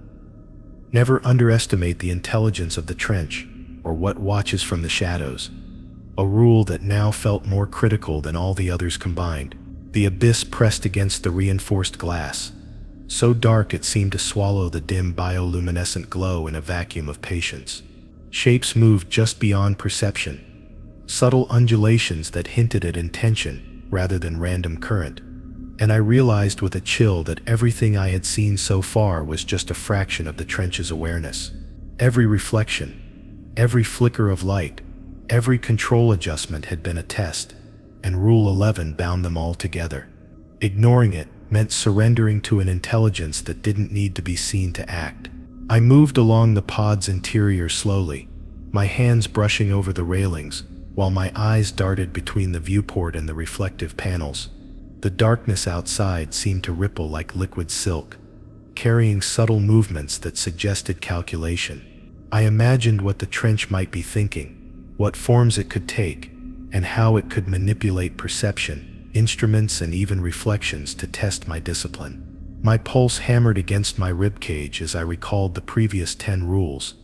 Never underestimate the intelligence of the trench, or what watches from the shadows. A rule that now felt more critical than all the others combined. The abyss pressed against the reinforced glass, so dark it seemed to swallow the dim bioluminescent glow in a vacuum of patience. Shapes moved just beyond perception, subtle undulations that hinted at intention rather than random current, and I realized with a chill that everything I had seen so far was just a fraction of the trench's awareness. Every reflection, every flicker of light, every control adjustment had been a test, and Rule 11 bound them all together. Ignoring it meant surrendering to an intelligence that didn't need to be seen to act. I moved along the pod's interior slowly, my hands brushing over the railings, while my eyes darted between the viewport and the reflective panels. The darkness outside seemed to ripple like liquid silk, carrying subtle movements that suggested calculation. I imagined what the trench might be thinking, what forms it could take, and how it could manipulate perception, instruments, and even reflections to test my discipline. My pulse hammered against my ribcage as I recalled the previous 10 rules,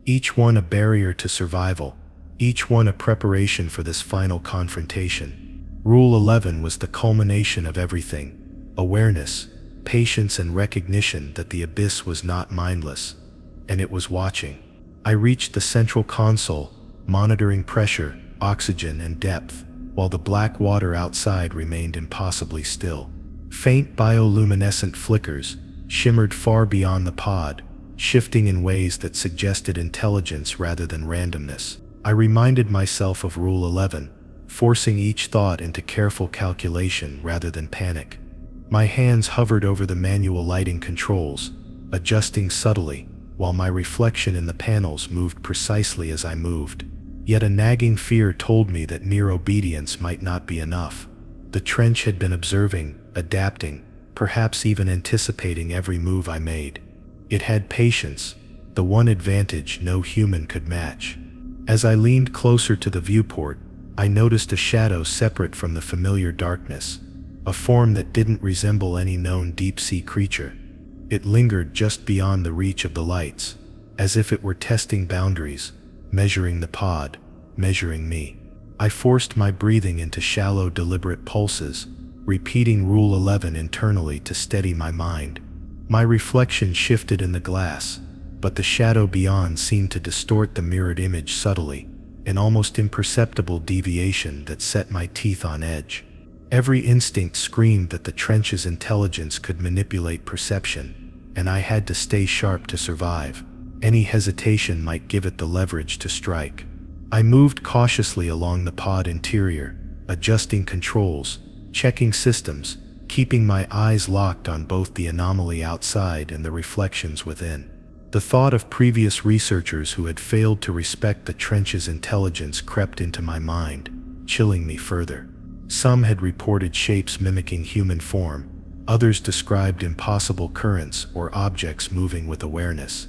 each one a barrier to survival, each one a preparation for this final confrontation. Rule 11 was the culmination of everything: awareness, patience, and recognition that the abyss was not mindless, and it was watching. I reached the central console, monitoring pressure, oxygen, and depth, while the black water outside remained impossibly still. Faint bioluminescent flickers shimmered far beyond the pod, shifting in ways that suggested intelligence rather than randomness. I reminded myself of Rule 11, forcing each thought into careful calculation rather than panic. My hands hovered over the manual lighting controls, adjusting subtly, while my reflection in the panels moved precisely as I moved. Yet a nagging fear told me that mere obedience might not be enough. The trench had been observing, adapting, perhaps even anticipating every move I made. It had patience, the one advantage no human could match. As I leaned closer to the viewport, I noticed a shadow separate from the familiar darkness, a form that didn't resemble any known deep-sea creature. It lingered just beyond the reach of the lights, as if it were testing boundaries, measuring the pod, measuring me. I forced my breathing into shallow, deliberate pulses, repeating Rule 11 internally to steady my mind. My reflection shifted in the glass, but the shadow beyond seemed to distort the mirrored image subtly, an almost imperceptible deviation that set my teeth on edge. Every instinct screamed that the trench's intelligence could manipulate perception, and I had to stay sharp to survive. Any hesitation might give it the leverage to strike. I moved cautiously along the pod interior, adjusting controls, checking systems, keeping my eyes locked on both the anomaly outside and the reflections within. The thought of previous researchers who had failed to respect the trench's intelligence crept into my mind, chilling me further. Some had reported shapes mimicking human form, others described impossible currents or objects moving with awareness.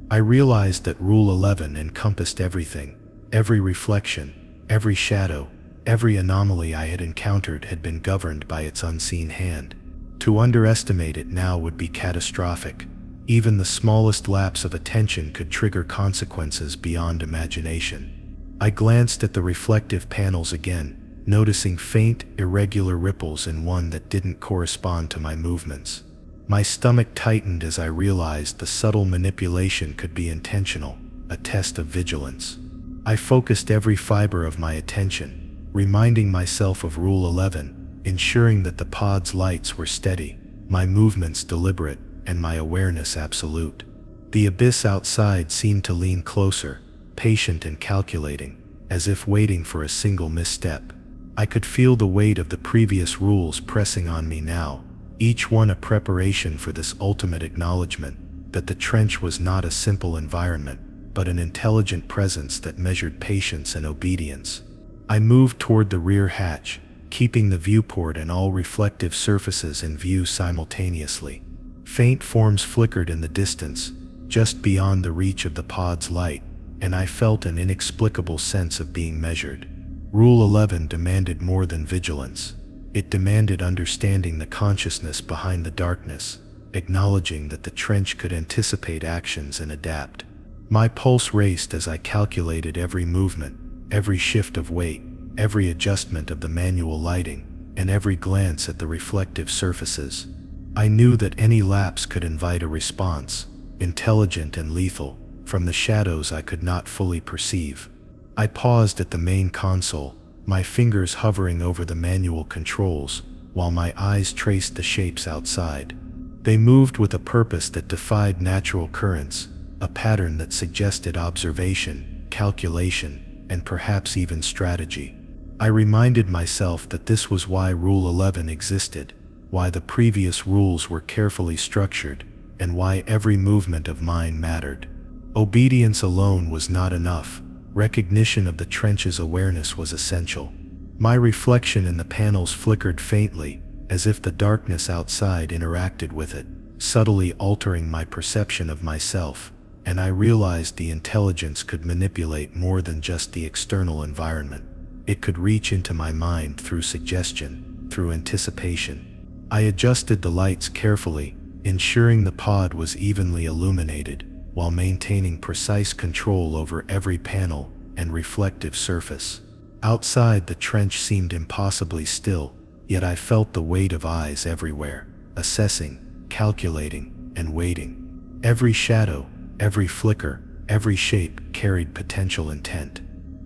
I realized that Rule 11 encompassed everything. Every reflection, every shadow, every anomaly I had encountered had been governed by its unseen hand. To underestimate it now would be catastrophic. Even the smallest lapse of attention could trigger consequences beyond imagination. I glanced at the reflective panels again, noticing faint, irregular ripples in one that didn't correspond to my movements. My stomach tightened as I realized the subtle manipulation could be intentional, a test of vigilance. I focused every fiber of my attention, reminding myself of Rule 11, ensuring that the pod's lights were steady, my movements deliberate, and my awareness absolute. The abyss outside seemed to lean closer, patient and calculating, as if waiting for a single misstep. I could feel the weight of the previous rules pressing on me now, each one a preparation for this ultimate acknowledgement that the trench was not a simple environment, but an intelligent presence that measured patience and obedience. I moved toward the rear hatch, keeping the viewport and all reflective surfaces in view simultaneously. Faint forms flickered in the distance, just beyond the reach of the pod's light, and I felt an inexplicable sense of being measured. Rule 11 demanded more than vigilance. It demanded understanding the consciousness behind the darkness, acknowledging that the trench could anticipate actions and adapt. My pulse raced as I calculated every movement, every shift of weight, every adjustment of the manual lighting, and every glance at the reflective surfaces. I knew that any lapse could invite a response, intelligent and lethal, from the shadows I could not fully perceive. I paused at the main console, my fingers hovering over the manual controls, while my eyes traced the shapes outside. They moved with a purpose that defied natural currents, a pattern that suggested observation, calculation, and perhaps even strategy. I reminded myself that this was why Rule 11 existed, why the previous rules were carefully structured, and why every movement of mine mattered. Obedience alone was not enough. Recognition of the trench's awareness was essential. My reflection in the panels flickered faintly, as if the darkness outside interacted with it, subtly altering my perception of myself, and I realized the intelligence could manipulate more than just the external environment. It could reach into my mind through suggestion, through anticipation. I adjusted the lights carefully, ensuring the pod was evenly illuminated, while maintaining precise control over every panel and reflective surface. Outside, the trench seemed impossibly still, yet I felt the weight of eyes everywhere, assessing, calculating, and waiting. Every shadow, every flicker, every shape carried potential intent.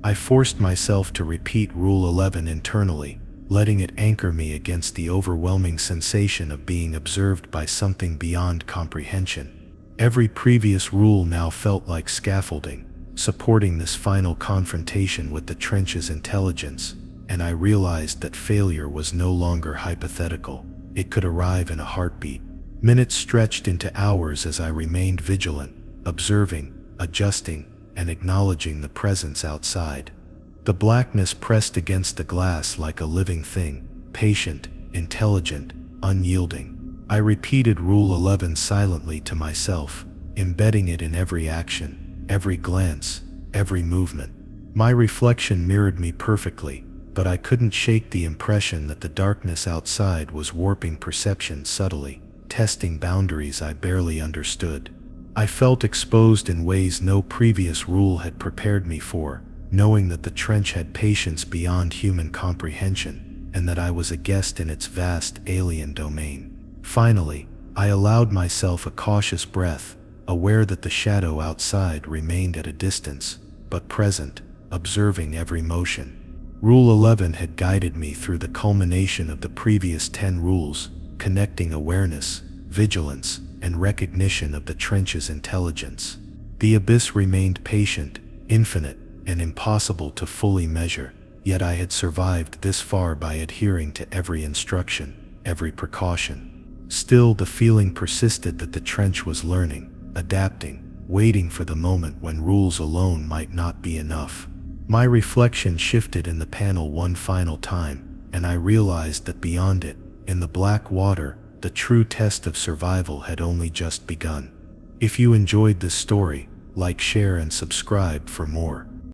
I forced myself to repeat Rule 11 internally, letting it anchor me against the overwhelming sensation of being observed by something beyond comprehension. Every previous rule now felt like scaffolding, supporting this final confrontation with the trench's intelligence, and I realized that failure was no longer hypothetical. it could arrive in a heartbeat. Minutes stretched into hours as I remained vigilant, observing, adjusting, and acknowledging the presence outside. The blackness pressed against the glass like a living thing, patient, intelligent, unyielding. I repeated Rule 11 silently to myself, embedding it in every action, every glance, every movement. My reflection mirrored me perfectly, but I couldn't shake the impression that the darkness outside was warping perception subtly, testing boundaries I barely understood. I felt exposed in ways no previous rule had prepared me for, knowing that the trench had patience beyond human comprehension, and that I was a guest in its vast alien domain. Finally, I allowed myself a cautious breath, aware that the shadow outside remained at a distance, but present, observing every motion. Rule 11 had guided me through the culmination of the previous 10 rules, connecting awareness, vigilance, and recognition of the trench's intelligence. The abyss remained patient, infinite, and impossible to fully measure, yet I had survived this far by adhering to every instruction, every precaution. Still, the feeling persisted that the trench was learning, adapting, waiting for the moment when rules alone might not be enough. My reflection shifted in the panel one final time, and I realized that beyond it, in the black water, the true test of survival had only just begun. If you enjoyed this story, like, share, and subscribe for more.